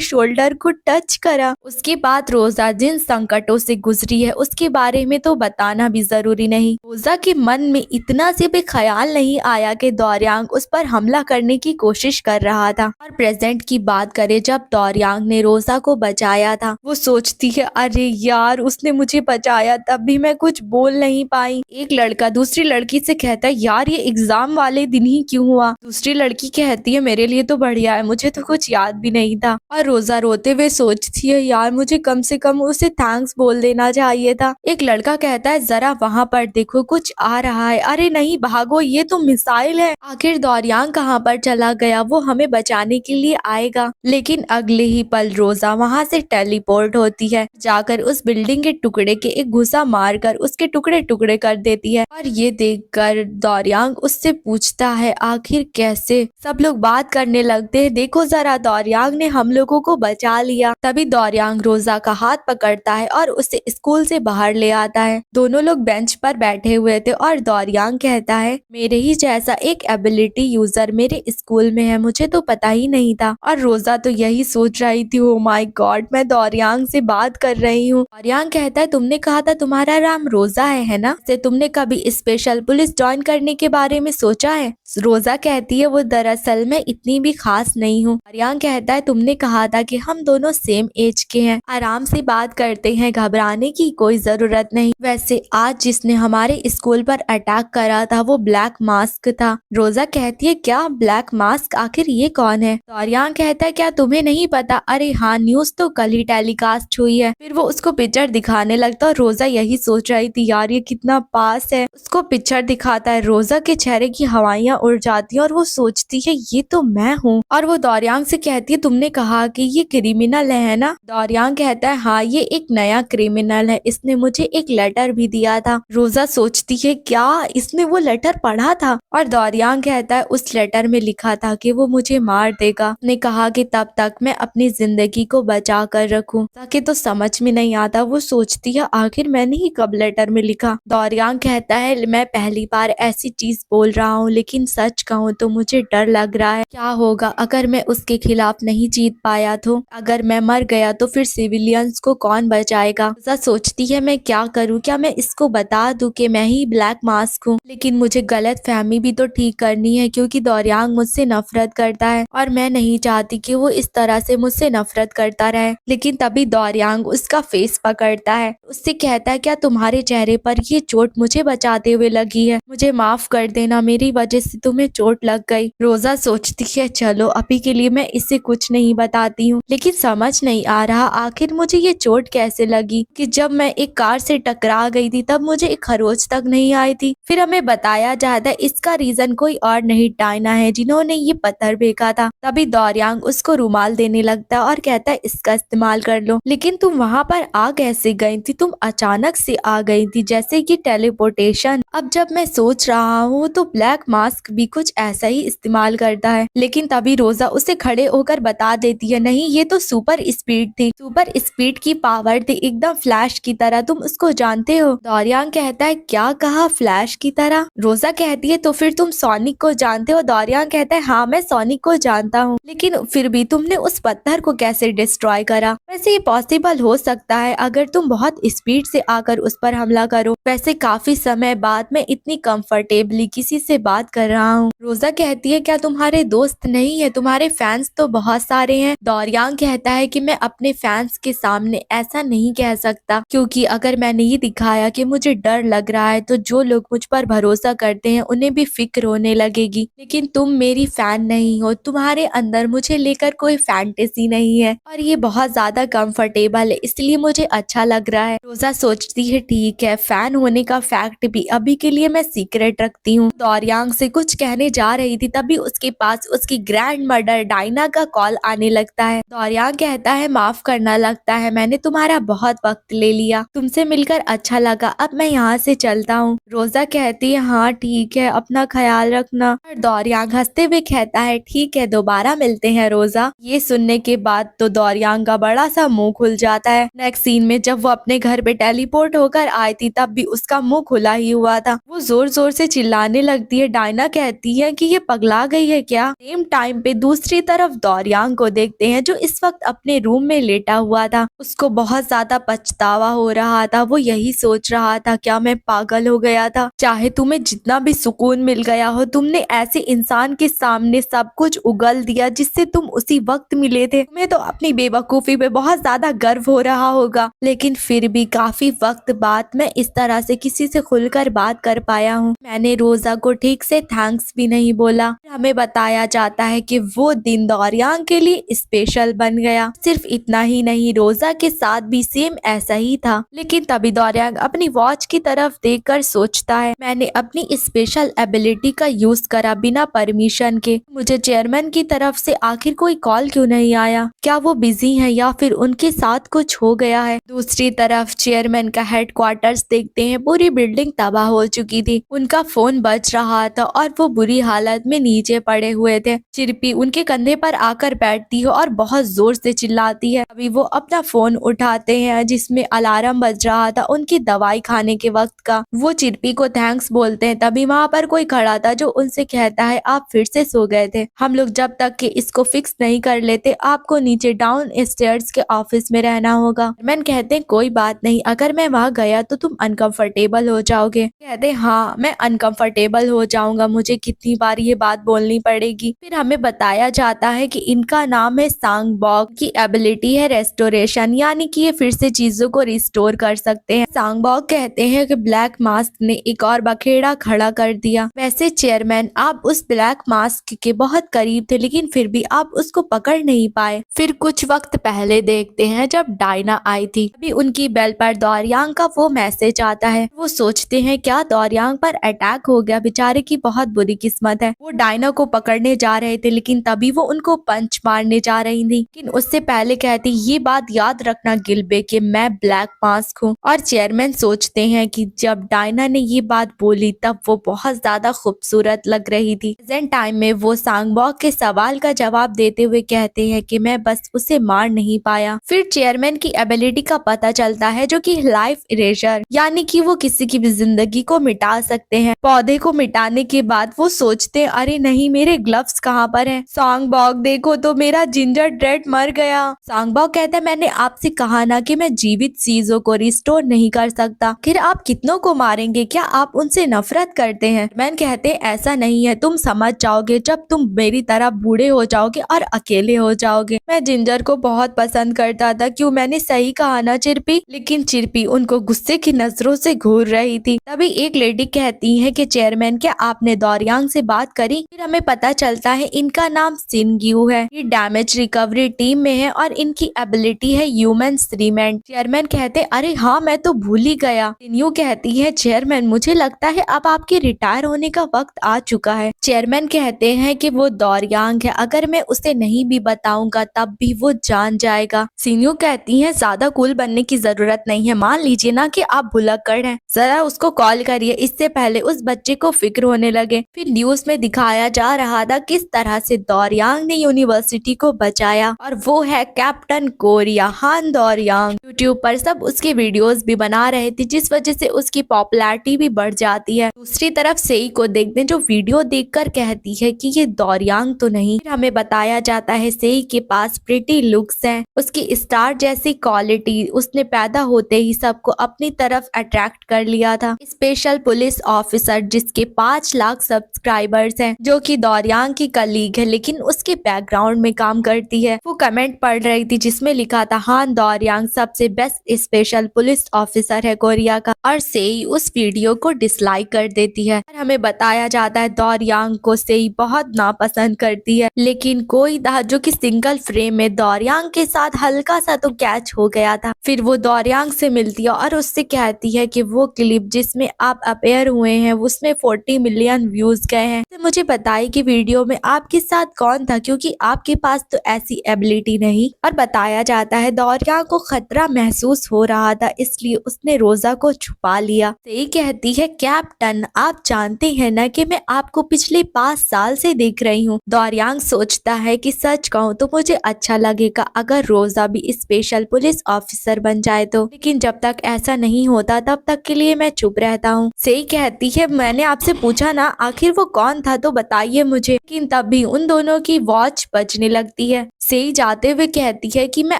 शोल्डर को टच करा। उसके बाद रोजा जिन संकटों से गुजरी है उसके बारे में तो बताना भी जरूरी नहीं। रोजा के मन में इतना से भी ख्याल नहीं आया कि दौरियांग उस पर हमला करने की कोशिश कर रहा था। और प्रेजेंट की बात करें, जब दौरियांग ने रोजा को बचाया था वो सोचती है अरे यार उसने मुझे बचाया तब भी मैं कुछ बोल नहीं पाई। एक लड़का दूसरी लड़की से कहता है यार ये एग्जाम वाले दिन ही क्यों हुआ। दूसरी लड़की कहती है मेरे लिए तो बढ़िया है, मुझे तो कुछ याद भी नहीं था। और रोजा रोते हुए सोचती है यार मुझे कम से कम उसे थैंक्स बोल देना चाहिए था। एक लड़का कहता है जरा वहाँ पर देखो कुछ आ रहा है। अरे नहीं भागो, ये तो मिसाइल है। आखिर दौरियांग कहाँ पर चला गया, वो हमें बचाने के लिए आएगा। लेकिन अगले ही पल रोजा वहाँ से टेलीपोर्ट होती है, जाकर उस बिल्डिंग के टुकड़े के एक घुसा मारकर उसके टुकड़े टुकड़े कर देती है। और ये देखकर दौरियांग उससे पूछता है आखिर कैसे। सब लोग बात करने लगते हैं देखो जरा दौरियांग ने हम लोगों को बचा लिया। तभी दौरियांग रोजा का हाथ पकड़ता है और उसे स्कूल से बाहर ले आता है। दोनों लोग बेंच पर बैठे हुए थे और दौरियांग कहता है मेरे ही जैसा एक एबिलिटी यूजर मेरे स्कूल में है, मुझे तो पता ही नहीं था। और रोजा तो यही सोच रही थी ओ माय गॉड मैं दौरियांग से बात कर रही हूँ। दौरियांग कहता है तुमने कहा था तुम्हारा नाम रोजा है ना, से तुमने कभी स्पेशल पुलिस ज्वाइन करने के बारे में सोचा है। रोजा कहती है वो दरअसल मैं इतनी भी खास नहीं हूँ। दौरियांग कहता है तुमने कहा था कि हम दोनों सेम एज के हैं, आराम से बात करते हैं, घबराने की कोई जरूरत नहीं। वैसे आज जिसने हमारे स्कूल पर अटैक करा था वो ब्लैक मास्क था। रोजा कहती है क्या ब्लैक मास्क, आखिर ये कौन है। दौरियांग कहता है क्या तुम्हें नहीं पता, अरे हाँ न्यूज तो कल ही टेलीकास्ट हुई है। फिर वो उसको पिक्चर दिखाने लगता है। रोजा यही सोच रही थी यार ये कितना पास है। उसको पिक्चर दिखाता है, रोजा के चेहरे की हवाइयां उड़ जाती हैं और वो सोचती सोचती है ये तो मैं हूँ और वो दौरियांग से कहती है तुमने कहा कि ये क्रिमिनल है ना। दौरियांग कहता है हाँ ये एक नया क्रिमिनल है, इसने मुझे एक लेटर भी दिया था। रोजा सोचती है क्या इसने वो लेटर पढ़ा था, और दौरियांग कहता है उस लेटर में लिखा था कि वो मुझे मार देगा। ने कहा कि तब तक मैं अपनी जिंदगी को बचा कर रखूं। ताकि तो समझ में नहीं आता, वो सोचती है आखिर मैंने ही कब लेटर में लिखा। दौरियांग कहता है मैं पहली बार ऐसी चीज बोल रहा हूँ, लेकिन सच कहूँ तो मुझे डर लग रहा है क्या होगा अगर मैं उसके खिलाफ नहीं जीत पाया तो। अगर मैं मर गया तो फिर सिविलियंस को कौन बचाएगा। रोजा सोचती है मैं क्या करूँ, क्या मैं इसको बता दूं कि मैं ही ब्लैक मास्क हूँ। लेकिन मुझे गलत फहमी भी तो ठीक करनी है क्योंकि दौरियांग मुझसे नफरत करता है और मैं नहीं चाहती कि वो इस तरह से मुझसे नफरत करता रहे। लेकिन तभी दौरियांग उसका फेस पकड़ता है, उससे कहता है क्या तुम्हारे चेहरे पर ये चोट मुझे बचाते हुए लगी है, मुझे माफ कर देना, मेरी वजह से तुम्हें चोट लग गई। रोजा सोचती है चलो अभी के लिए मैं इससे कुछ नहीं बताती हूँ, लेकिन समझ नहीं आ रहा आखिर मुझे ये चोट कैसे लगी कि जब मैं एक कार से टकरा गई थी तब मुझे एक खरोच तक नहीं आई थी। फिर हमें बताया जाता है इसका रीजन कोई और नहीं डायना है जिन्होंने ये पत्थर फेंका था। तभी दौरियांग उसको रुमाल देने लगता है और कहता है इसका इस्तेमाल कर लो। लेकिन तुम वहाँ पर आ कैसे गई थी, तुम अचानक से आ गई थी जैसे कि टेलीपोर्टेशन। अब जब मैं सोच रहा हूँ तो ब्लैक मास्क भी कुछ ऐसा ही इस्तेमाल करता है। लेकिन तभी रोजा उसे खड़े होकर बता देती है नहीं ये तो सुपर स्पीड थी, सुपर स्पीड की पावर थी एकदम फ्लैश की तरह, तुम उसको जानते हो। दौरियांग कहता है क्या कहा फ्लैश की तरह। रोजा कहती है तो फिर तुम सोनिक को जानते हो। दौरियांग कहता है हाँ मैं सोनिक को जानता हूँ, लेकिन फिर भी तुमने उस पत्थर को कैसे डिस्ट्रॉय करा। वैसे ये पॉसिबल हो सकता है अगर तुम बहुत स्पीड से आकर उस पर हमला करो। वैसे काफी समय बाद मैं इतनी कंफर्टेबली किसी से बात कर रहा हूँ। रोजा कहती है क्या तुम्हारे दोस्त नहीं है, तुम्हारे फैंस तो बहुत सारे हैं। दौरियांग कहता है कि मैं अपने फैंस के सामने ऐसा नहीं कह सकता क्योंकि अगर मैंने ये दिखाया कि मुझे डर लग रहा है तो जो लोग मुझ पर भरोसा करते हैं उन्हें भी फिक्र होने लगेगी। लेकिन तुम मेरी फैन नहीं हो, तुम्हारे अंदर मुझे लेकर कोई फैंटेसी नहीं है और ये बहुत ज्यादा कंफर्टेबल है इसलिए मुझे अच्छा लग रहा है। रोजा सोचती है ठीक है फैन होने का फैक्ट भी अभी के लिए मैं सीक्रेट रखती हूँ। दौरियांग से कुछ कहने जा रही थी तभी उसके पास उसकी ग्रैंड मदर डायना का कॉल आने लगता है। दौरियांग कहता है माफ करना, लगता है मैंने तुम्हारा बहुत वक्त ले लिया, तुमसे मिलकर अच्छा लगा, अब मैं यहाँ से चलता हूँ। रोजा कहती है हाँ ठीक है अपना ख्याल रखना। और दौरियांग हंसते हुए कहता है ठीक है दोबारा मिलते हैं रोजा। ये सुनने के बाद तो दौरियांग का बड़ा सा मुंह खुल जाता है। नेक्स्ट सीन में जब वो अपने घर पे टेलीपोर्ट होकर आई थी तब भी उसका मुंह खुला ही हुआ था। वो जोर जोर से चिल्लाने लगती है। डायना कहती है कि ये पगला गई है क्या। सेम टाइम पे दूसरी तरफ दौरियांग को देखते हैं जो इस वक्त अपने रूम में लेटा हुआ था। उसको बहुत ज्यादा पछतावा हो रहा था, वो यही सोच रहा था क्या मैं पागल हो गया था। चाहे तुम्हें जितना भी सुकून मिल गया हो, तुमने ऐसे इंसान के सामने सब कुछ उगल दिया जिससे तुम उसी वक्त मिले थे। तुम्हें तो अपनी बेवकूफी पे बहुत ज्यादा गर्व हो रहा होगा, लेकिन फिर भी काफी वक्त बाद मैं इस तरह से किसी से खुलकर बात कर पाया हूँ। मैंने रोजा को ठीक से थैंक्स भी नहीं बोला। हमें बताया जाता है कि वो दिन दौरियांग के लिए स्पेशल बन गया। सिर्फ इतना ही नहीं, रोजा के साथ भी सेम ऐसा ही था। लेकिन तभी दौरियांग अपनी वॉच की तरफ देखकर सोचता है मैंने अपनी स्पेशल एबिलिटी का यूज करा बिना परमिशन के। मुझे चेयरमैन की तरफ से आखिर कोई कॉल क्यों नहीं आया, क्या वो बिजी है या फिर उनके साथ कुछ हो गया है। दूसरी तरफ चेयरमैन का हेडक्वार्टर्स देखते हैं, पूरी बिल्डिंग तबाह हो चुकी थी। उनका फोन बज रहा था और वो बुरी हालत में नीचे पड़े हुए थे। चिरपी उनके कंधे पर आकर बैठती है और बहुत जोर से चिल्लाती है। अभी वो अपना फोन उठाते हैं जिसमें अलार्म बज रहा था उनकी दवाई खाने के वक्त का। वो चिरपी को थैंक्स बोलते हैं। तभी वहाँ पर कोई खड़ा था जो उनसे कहता है आप फिर से सो गए थे, हम लोग जब तक कि इसको फिक्स नहीं कर लेते आपको नीचे डाउन स्टेयर्स के ऑफिस में रहना होगा। मैन कहते हैं कोई बात नहीं, अगर मैं वहाँ गया तो तुम अनकंफर्टेबल हो जाओगे। कहते हाँ मैं अनकंफर्टेबल हो जाऊंगा, मुझे कितनी बार ये बात बोलनी पड़ेगी। फिर हमें बताया जाता है कि इनका नाम है सांगबॉक, की एबिलिटी है रेस्टोरेशन, यानी कि ये फिर से चीजों को रिस्टोर कर सकते हैं। सांगबॉक कहते हैं कि ब्लैक मास्क ने एक और बखेड़ा खड़ा कर दिया। वैसे चेयरमैन आप उस ब्लैक मास्क के बहुत करीब थे लेकिन फिर भी आप उसको पकड़ नहीं पाए। फिर कुछ वक्त पहले देखते हैं जब डायना आई थी, अभी उनकी बेल पर दौरियांग का वो मैसेज आता है। वो सोचते हैं क्या दौरियांग पर अटैक हो गया, बेचारे की बहुत बुरी किस्मत है। वो डायना डायना को पकड़ने जा रहे थे, लेकिन तभी वो उनको पंच मारने जा रही थी। लेकिन उससे पहले कहती ये बात याद रखना गिलबे कि मैं ब्लैक मास्क हूँ। और चेयरमैन सोचते हैं कि जब डायना ने ये बात बोली तब वो बहुत ज्यादा खूबसूरत लग रही थी। प्रेजेंट टाइम में वो सांगबॉक के सवाल का जवाब देते हुए कहते हैं कि मैं बस उसे मार नहीं पाया। फिर चेयरमैन की एबिलिटी का पता चलता है जो कि लाइफ इरेजर, यानी कि वो किसी की भी जिंदगी को मिटा सकते हैं। पौधे को मिटाने के बाद वो सोचते अरे नहीं मेरे ग्लव्स कहाँ पर हैं? सांगबॉक देखो तो मेरा जिंजर ड्रेड मर गया। सांगबॉक कहता है मैंने आपसे कहा ना कि मैं जीवित चीजों को रिस्टोर नहीं कर सकता। फिर आप कितनों को मारेंगे? क्या आप उनसे नफरत करते हैं? मैन कहते ऐसा नहीं है, तुम समझ जाओगे जब तुम मेरी तरह बूढ़े हो जाओगे और अकेले हो जाओगे। मैं जिंजर को बहुत पसंद करता था। क्यों मैंने सही कहा ना चिरपी? लेकिन चिरपी उनको गुस्से की नजरों से घूर रही थी। तभी एक लेडी कहती है कि चेयरमैन क्या आपने दौरियांग से बात करी? फिर हमें पता चलता है इनका नाम सिनग्यू है। ये डैमेज रिकवरी टीम में है और इनकी एबिलिटी है ह्यूमन सीमेंट। चेयरमैन कहते अरे हाँ मैं तो भूल ही गया। सिनग्यू कहती है चेयरमैन मुझे लगता है अब आपके रिटायर होने का वक्त आ चुका है। चेयरमैन कहते हैं कि वो दौरियांग है, अगर मैं उसे नहीं भी बताऊंगा तब भी वो जान जाएगा। सिनग्यू कहती है ज्यादा कूल बनने की जरूरत नहीं है, मान लीजिए ना कि आप भुलक्कड़ हैं, जरा उसको कॉल करिए इससे पहले उस बच्चे को फिक्र होने लगे। फिर न्यूज में दिखाया जा रहा था किस तरह से दौरियांग ने यूनिवर्सिटी को बचाया और वो है कैप्टन कोरिया हान दौरियांग। यूट्यूब पर सब उसके वीडियोस भी बना रहे थे जिस वजह से उसकी पॉपुलैरिटी भी बढ़ जाती है। दूसरी तरफ सेई को देखते हैं जो वीडियो देखकर कहती है कि ये दौरियांग तो नहीं। फिर हमें बताया जाता है सेई के पास प्रिटी लुक्स हैं, उसकी स्टार जैसी क्वालिटी, उसने पैदा होते ही सबको अपनी तरफ अट्रैक्ट कर लिया था। स्पेशल पुलिस ऑफिसर जिसके 5 लाख सब्सक्राइबर्स हैं, जो कि दौरियांग की कलीग है लेकिन उसके बैकग्राउंड में काम करती है। वो कमेंट पढ़ रही थी जिसमें लिखा था हान दौरियांग सबसे बेस्ट स्पेशल पुलिस ऑफिसर है कोरिया का, और सेई उस वीडियो को डिसलाइक कर देती है। और हमें बताया जाता है दौरियांग को सेई बहुत नापसंद करती है, लेकिन कोई था जो कि सिंगल फ्रेम में दौरियांग के साथ हल्का सा तो कैच हो गया था। फिर वो दौरियांग से मिलती है और उससे कहती है कि वो क्लिप जिसमें आप अपेयर हुए हैं उसमें 40 मिलियन व्यूज गए हैं। तो मुझे बताइए कि वीडियो में आपके साथ कौन था, क्योंकि आपके पास तो ऐसी एबिलिटी नहीं। और बताया जाता है दौरियांग को खतरा महसूस हो रहा था इसलिए उसने रोजा को छुपा लिया। सेई कहती है कैप्टन आप जानते हैं ना कि मैं आपको पिछले 5 साल से देख रही हूँ। दौरियांग सोचता है कि सच कहूँ तो मुझे अच्छा लगेगा अगर रोजा भी स्पेशल पुलिस ऑफिसर बन जाए तो, लेकिन जब तक ऐसा नहीं होता तब तक के लिए मैं चुप रहता हूँ। सेई कहती है मैंने आपसे पूछा ना आखिर वो कौन था तो बताइए मुझे। लेकिन तब भी उन दोनों की वॉच बजने लगती है। सेई जाते हुए कहती है कि मैं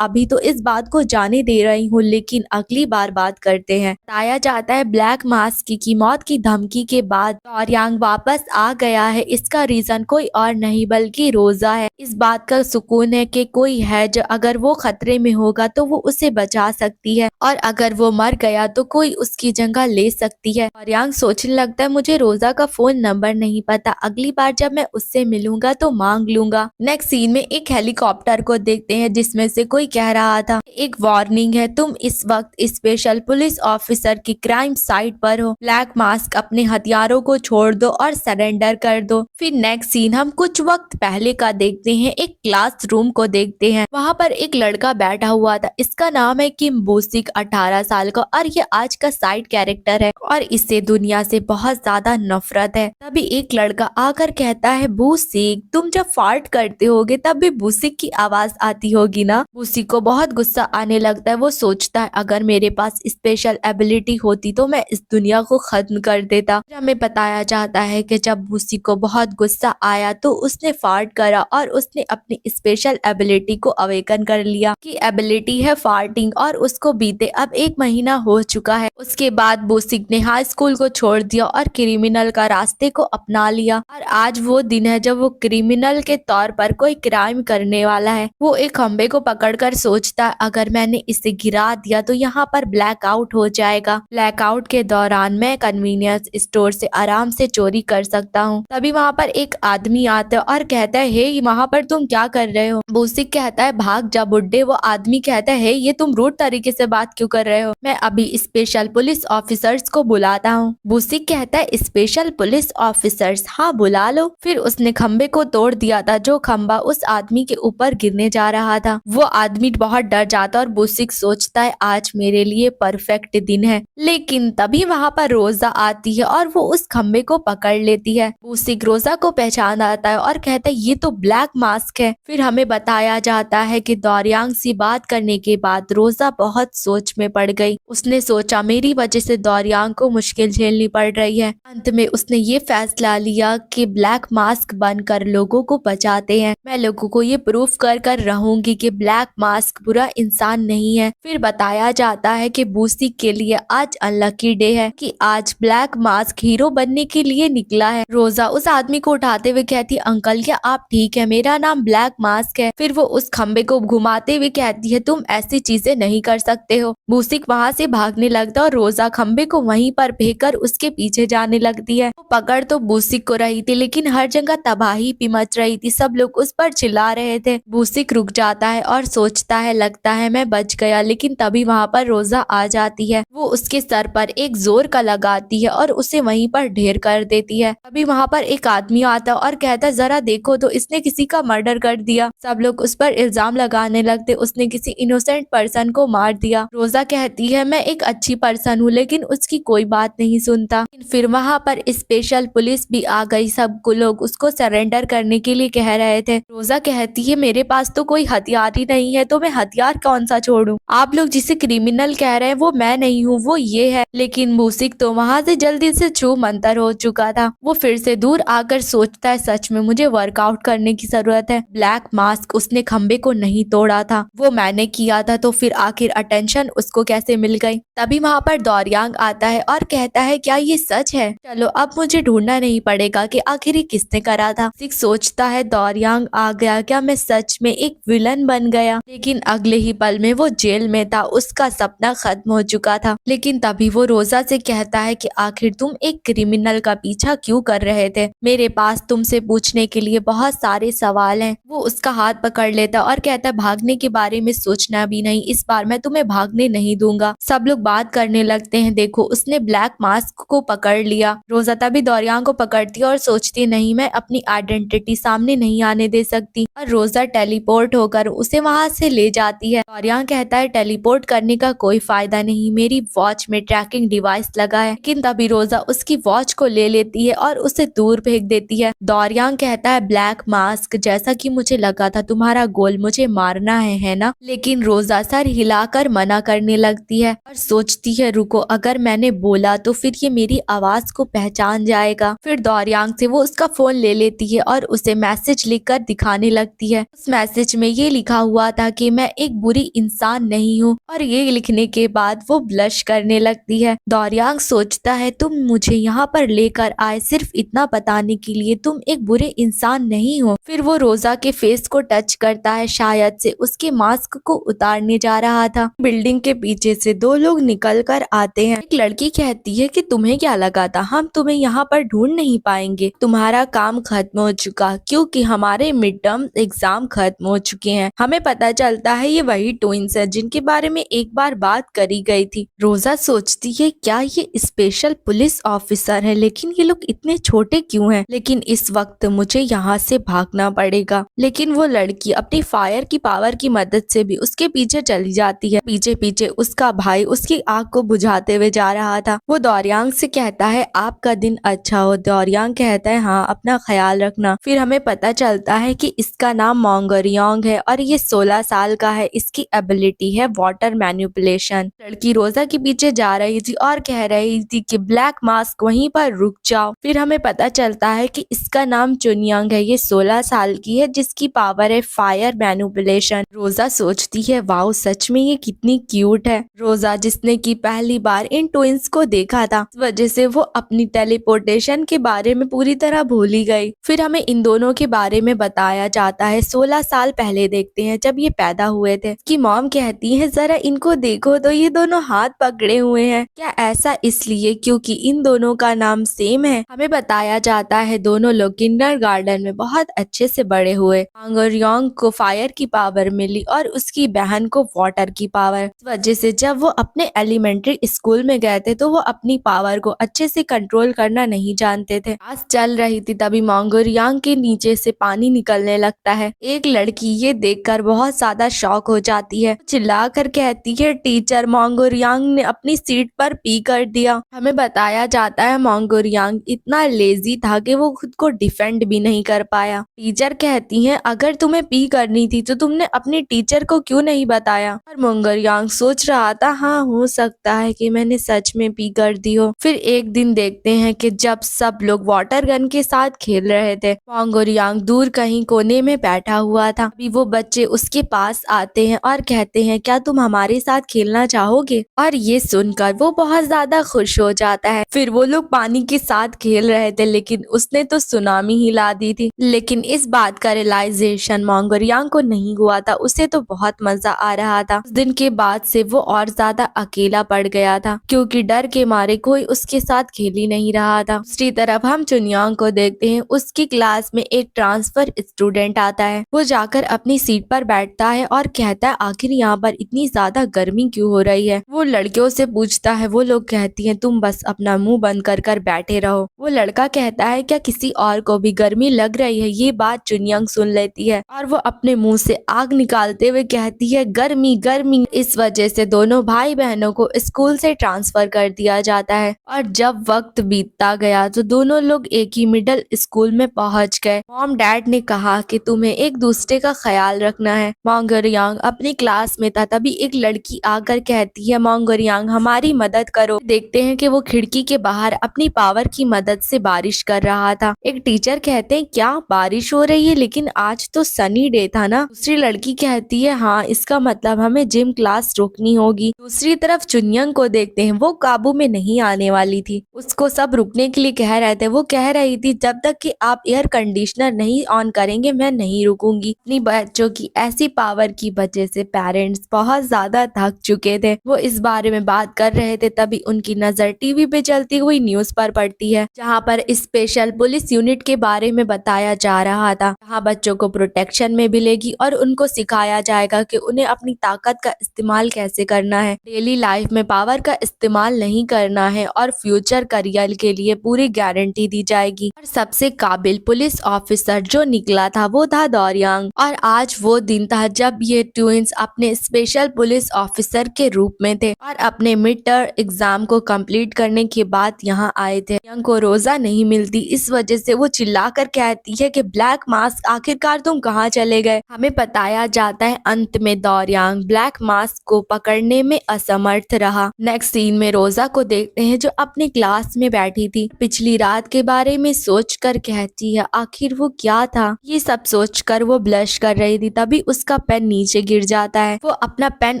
अभी तो इस बात को जाने दे रही हूँ लेकिन अगली बार बात करते हैं। बताया जाता है ब्लैक मास्क की मौत की धमकी के बाद दौरियांग वापस आ गया है। इसका रीजन कोई और नहीं बल्कि रोजा है। इस बात का सुकून है कि कोई है जो अगर वो खतरे में होगा तो वो उसे बचा सकती है और अगर वो मर गया तो कोई उसकी जगह ले सकती है। दौरियांग सोचने लगता है मुझे रोजा का फोन नंबर नहीं पता, अगली बार जब मैं उससे मिलूंगा तो मांग लूंगा। नेक्स्ट सीन में एक हेलीकॉप्टर को देखते हैं जिसमें से कोई कह रहा था एक वार्निंग है, तुम इस वक्त स्पेशल पुलिस ऑफिसर की क्राइम साइट पर हो, ब्लैक मास्क अपने हथियारों को छोड़ दो और सरेंडर कर दो। फिर नेक्स्ट सीन हम कुछ वक्त पहले का देखते हैं, एक क्लासरूम को देखते हैं। वहाँ पर एक लड़का बैठा हुआ था, इसका नाम है किम बूसिक, 18 साल का, और ये आज का साइड कैरेक्टर है और इससे दुनिया से बहुत ज्यादा नफरत है। तभी एक लड़का आकर कहता है बूसिक तुम जब फार्ट करते होगे तब भी बूसिक की आवाज आती होगी ना। बूसिक को बहुत गुस्सा आने लगता है, वो सोचता है अगर मेरे पास स्पेशल एबिलिटी होती तो मैं इस दुनिया को खत्म कर देता। हमें बताया जाता है कि जब बूसिक को बहुत गुस्सा आया तो उसने फार्ट करा और उसने अपनी स्पेशल एबिलिटी को अवेकन कर लिया कि एबिलिटी है फार्टिंग, और उसको बीते अब 1 महीना हो चुका है। उसके बाद बूसिक ने हाई स्कूल को छोड़ दिया और क्रिमिनल का रास्ते को अपना लिया और आज वो दिन है जब वो क्रिमिनल के तौर पर कोई क्राइम करने वाला है। वो एक खंबे को पकड़कर सोचता है अगर मैंने इसे गिरा दिया तो यहाँ पर ब्लैकआउट हो जाएगा, ब्लैकआउट के दौरान मैं कन्वीनियंस स्टोर से आराम से चोरी कर सकता हूँ। तभी वहाँ पर एक आदमी आता है और कहता है हे वहाँ पर तुम क्या कर रहे हो। बूसिक कहता है भाग जा बुड्ढे। वो आदमी कहता है ये तुम रूड तरीके से बात क्यों कर रहे हो, मैं अभी स्पेशल पुलिस ऑफिसर्स को बुलाता हूँ। बूसिक कहता है स्पेशल पुलिस ऑफिसर्स, हाँ बुला बुला लो। फिर उसने खंबे को तोड़ दिया था जो खंबा उस आदमी के ऊपर गिरने जा रहा था। वो आदमी बहुत डर जाता और बुसिक सोचता है आज मेरे लिए परफेक्ट दिन है। लेकिन तभी वहाँ पर रोजा आती है और वो उस खंबे को पकड़ लेती है। बुसिक रोजा को पहचान आता है और कहता है ये तो ब्लैक मास्क है। फिर हमें बताया जाता है कि दौरियांग से बात करने के बाद रोजा बहुत सोच में पड़ गई। उसने सोचा मेरी वजह से दौरियांग को मुश्किल झेलनी पड़ रही है। अंत में उसने ये फैसला लिया कि ब्लैक मास्क बनकर लोगों को बचाते हैं। मैं लोगों को ये प्रूफ कर कर रहूंगी कि ब्लैक मास्क बुरा इंसान नहीं है। फिर बताया जाता है कि बूसी के लिए आज अनलकी डे है कि आज ब्लैक मास्क हीरो बनने के लिए निकला है। रोजा उस आदमी को उठाते हुए कहती अंकल क्या आप ठीक है, मेरा नाम ब्लैक मास्क है। फिर वो उस खंबे को घुमाते हुए कहती है तुम ऐसी चीजें नहीं कर सकते हो। बूसिक वहाँ से भागने लगता और रोजा खंबे को वहीं पर फेंक उसके पीछे जाने लगती है। वो पकड़ तो बूसिक को रही थी लेकिन हर जगह तबाही भी मच रही थी। सब लोग उस पर चिल्ला रहे थे। बूसिक रुक जाता है और सोचता है लगता है मैं बच गया। लेकिन तभी वहाँ पर रोजा आ जाती है। वो उसके सर पर एक जोर का लगाती है और उसे वहीं पर ढेर कर देती है। तभी वहाँ पर एक आदमी आता और कहता जरा देखो तो इसने किसी का मर्डर कर दिया। सब लोग उस पर इल्जाम लगाने लगते उसने किसी इनोसेंट पर्सन को मार दिया। रोजा कहती है मैं एक अच्छी पर्सन हूँ लेकिन उसकी कोई बात नहीं सुनता। फिर वहाँ पर स्पेशल पुलिस भी आ गई। सब लोग उसको सरेंडर करने के लिए कह रहे थे। रोजा कहती है मेरे पास तो कोई हथियार ही नहीं है तो मैं हथियार कौन सा छोड़ूं। आप लोग जिसे क्रिमिनल कह रहे हैं वो मैं नहीं हूँ वो ये है। लेकिन बूसिक तो वहाँ से जल्दी से छू मंतर हो चुका था। वो फिर से दूर आकर सोचता है सच में मुझे वर्कआउट करने की जरूरत है। ब्लैक मास्क उसने खंबे को नहीं तोड़ा था वो मैंने किया था तो फिर आखिर अटेंशन उसको कैसे मिल गई। तभी वहाँ पर दौरियांग आता है और कहता है क्या ये सच है, चलो अब मुझे ढूंढना नहीं पड़ेगा कि आखिर ये किसने करा था। सिख सोचता है दौरियांग आ गया, क्या मैं सच में एक विलन बन गया। लेकिन अगले ही पल में वो जेल में था, उसका सपना खत्म हो चुका था। लेकिन तभी वो रोजा से कहता है कि आखिर तुम एक क्रिमिनल का पीछा क्यों कर रहे थे, मेरे पास तुमसे पूछने के लिए बहुत सारे सवाल हैं। वो उसका हाथ पकड़ लेता और कहता है भागने के बारे में सोचना भी नहीं, इस बार मैं तुम्हें भागने नहीं दूंगा। सब लोग बात करने लगते हैं देखो उसने ब्लैक मास्क को पकड़ लिया। रोजा तभी दौरियांग को पकड़ती है और सोचती नहीं मैं अपनी आइडेंटिटी सामने नहीं आने दे सकती। और रोजा टेलीपोर्ट होकर उसे वहां से ले जाती है। दौरियांग कहता है टेलीपोर्ट करने का कोई फायदा नहीं, मेरी वॉच में ट्रैकिंग डिवाइस लगा है। लेकिन तभी रोजा उसकी वॉच को ले लेती है और उसे दूर फेंक देती है। दौरियांग कहता है ब्लैक मास्क जैसा कि मुझे लगा था तुम्हारा गोल मुझे मारना है ना। लेकिन रोजा सर हिलाकर मना करने लगती है और सोचती है रुको अगर मैंने बोला तो फिर ये मेरी आवाज को पहचान जाएगा। फिर दौरियांग से वो उसका फोन ले लेती है और उसे मैसेज लिखकर दिखाने लगती है। उस मैसेज में ये लिखा हुआ था कि मैं एक बुरी इंसान नहीं हूँ। और ये लिखने के बाद वो ब्लश करने लगती है। दौरियांग सोचता है तुम मुझे यहाँ पर लेकर आए सिर्फ इतना बताने के लिए तुम एक बुरे इंसान नहीं हो। फिर वो रोजा के फेस को टच करता है, शायद से उसके मास्क को उतारने जा रहा था। बिल्डिंग के पीछे से दो लोग निकल कर आते हैं। एक लड़की कहती है कि तुम्हें क्या लगा था हम तुम्हें यहाँ पर ढूंढ नहीं पाएंगे, तुम्हारा काम खत्म हो चुका क्योंकि हमारे मिड टर्म एग्जाम खत्म हो चुके हैं। हमें पता चलता है ये वही ट्विंस है जिनके बारे में एक बार बात करी गई थी। रोजा सोचती है क्या ये स्पेशल पुलिस ऑफिसर है, लेकिन ये लोग इतने छोटे क्यों हैं। लेकिन इस वक्त मुझे यहाँ से भागना पड़ेगा। लेकिन वो लड़की अपनी फायर की पावर की मदद से भी उसके पीछे चली जाती है। पीछे पीछे उसका भाई उसकी आग को बुझाते हुए जा रहा था। वो दौरियांग से कहता है आपका दिन अच्छा हो। दौरियांग कहता है हाँ अपना ख्याल रखना। फिर हमें पता चलता है कि इसका नाम मोंगरियांग है और ये 16 साल का है। इसकी एबिलिटी है वाटर मैनिपुलेशन। लड़की रोजा के पीछे जा रही थी और कह रही थी कि ब्लैक मास्क वहीं पर रुक जाओ। फिर हमें पता चलता है कि इसका नाम चुनयांग है। ये 16 साल की है जिसकी पावर है फायर मैनिपुलेशन। रोजा सोचती है वाओ सच में ये कितनी क्यूट है। रोजा जिसने की पहली बार इन ट्विंस को देखा था, इस वजह से वो अपनी टेलीपोर्टेशन के बारे में पूरी तरह भूल ही गई। फिर हमें इन दोनों के बारे में बताया जाता है। 16 साल पहले देखते हैं जब ये पैदा हुए थे। कि मॉम कहती है जरा इनको देखो तो ये दोनों हाथ पकड़े हुए हैं, क्या ऐसा इसलिए क्योंकि इन दोनों का नाम सेम है। हमें बताया जाता है दोनों लोग किंडरगार्टन में बहुत अच्छे से बड़े हुए। मोंगरियांग को फायर की पावर मिली और उसकी बहन को वाटर की पावर। इस वजह से जब वो अपने एलिमेंट्री स्कूल में गए थे तो वो अपनी पावर को अच्छे से कंट्रोल करना नहीं जानते थे। आज चल चल रही थी तभी मोंगोरियांग के नीचे से पानी निकलने लगता है। एक लड़की ये देखकर बहुत ज्यादा शॉक हो जाती है, चिल्लाकर कहती है टीचर मोंगोरियांग ने अपनी सीट पर पी कर दिया। हमें बताया जाता है मोंगोरियांग इतना लेजी था कि वो खुद को डिफेंड भी नहीं कर पाया। टीचर कहती है अगर तुम्हें पी करनी थी तो तुमने अपनी टीचर को क्यों नहीं बताया। और मोंगोरियांग सोच रहा था हाँ हो सकता है कि मैंने सच में पी कर दी हो। फिर एक दिन देखते हैं कि जब सब लोग वाटर गन के साथ खेल रहे थे, मोंगोरियांग दूर कहीं कोने में बैठा हुआ था। अभी वो बच्चे उसके पास आते हैं और कहते हैं क्या तुम हमारे साथ खेलना चाहोगे। और ये सुनकर वो बहुत ज्यादा खुश हो जाता है। फिर वो लोग पानी के साथ खेल रहे थे लेकिन उसने तो सुनामी ही ला दी थी। लेकिन इस बात का रियलाइजेशन मोंगोरियांग को नहीं हुआ था, उसे तो बहुत मजा आ रहा था। उस दिन के बाद से वो और ज्यादा अकेला पड़ गया था क्योंकि डर के मारे कोई उसके साथ खेल ही नहीं रहा था। दूसरी तरफ हम चुनयांग को देखते हैं, उसकी क्लास में एक ट्रांसफर स्टूडेंट आता है। वो जाकर अपनी सीट पर बैठता है और कहता है आखिर यहाँ पर इतनी ज्यादा गर्मी क्यों हो रही है। वो लड़कियों से पूछता है, वो लोग कहती हैं तुम बस अपना मुंह बंद कर बैठे रहो। वो लड़का कहता है क्या किसी और को भी गर्मी लग रही है। ये बात चुनयांग सुन लेती है और वो अपने मुंह से आग निकालते हुए कहती है गर्मी गर्मी। इस वजह से दोनों भाई बहनों को स्कूल से ट्रांसफर कर दिया जाता है। और जब वक्त बीतता गया तो दोनों लोग एक ही मिडिल स्कूल में पहुंच गए। मॉम डैड ने कहा कि तुम्हें एक दूसरे का ख्याल रखना है। मोंगोरियांग अपनी क्लास में था तभी एक लड़की आकर कहती है मोंगोरियांग हमारी मदद करो। देखते हैं कि वो खिड़की के बाहर अपनी पावर की मदद से बारिश कर रहा था। एक टीचर कहते हैं क्या बारिश हो रही है, लेकिन आज तो सनी डे था ना। दूसरी लड़की कहती है हाँ इसका मतलब हमें जिम क्लास रोकनी होगी। दूसरी तरफ चुनयांग को देखते हैं, वो काबू में नहीं आने वाली थी। उसको सब रुकने के लिए कह रहे थे। वो कह रही थी जब तक कि आप एयर कंडीशनर नहीं ऑन करेंगे मैं नहीं रुकूंगी। अपनी बच्चों की ऐसी पावर की वजह से पेरेंट्स बहुत ज्यादा थक चुके थे। वो इस बारे में बात कर रहे थे तभी उनकी नजर टीवी पे चलती हुई न्यूज पर पड़ती है, जहाँ पर स्पेशल पुलिस यूनिट के बारे में बताया जा रहा था। जहाँ बच्चों को प्रोटेक्शन में मिलेगी और उनको सिखाया जाएगा कि उन्हें अपनी ताकत का इस्तेमाल कैसे करना है, डेली लाइफ में पावर का इस्तेमाल नहीं करना है और फ्यूचर करियर के लिए पूरी गारंटी दी जाएगी। और सबसे काबिल पुलिस ऑफिसर जो निकला था वो था दौरियांग। और आज वो दिन था जब ये ट्विंस अपने स्पेशल पुलिस ऑफिसर के रूप में थे और अपने मिड टर्म एग्जाम को कंप्लीट करने के बाद यहाँ आए थे। यंग को रोजा नहीं मिलती, इस वजह से वो चिल्लाकर कहती है कि ब्लैक मास्क आखिरकार तुम कहाँ चले गए। हमें बताया जाता है अंत में दौरियांग ब्लैक मास्क को पकड़ने में असमर्थ रहा। नेक्स्ट सीन में रोजा को देखते हैं जो अपनी क्लास में बैठी थी। पिछली रात के बारे में सोचकर कहती है आखिर वो क्या था। ये सब सोचकर वो ब्लश कर रही थी तभी उसका पेन नीचे गिर जाता है। वो अपना पेन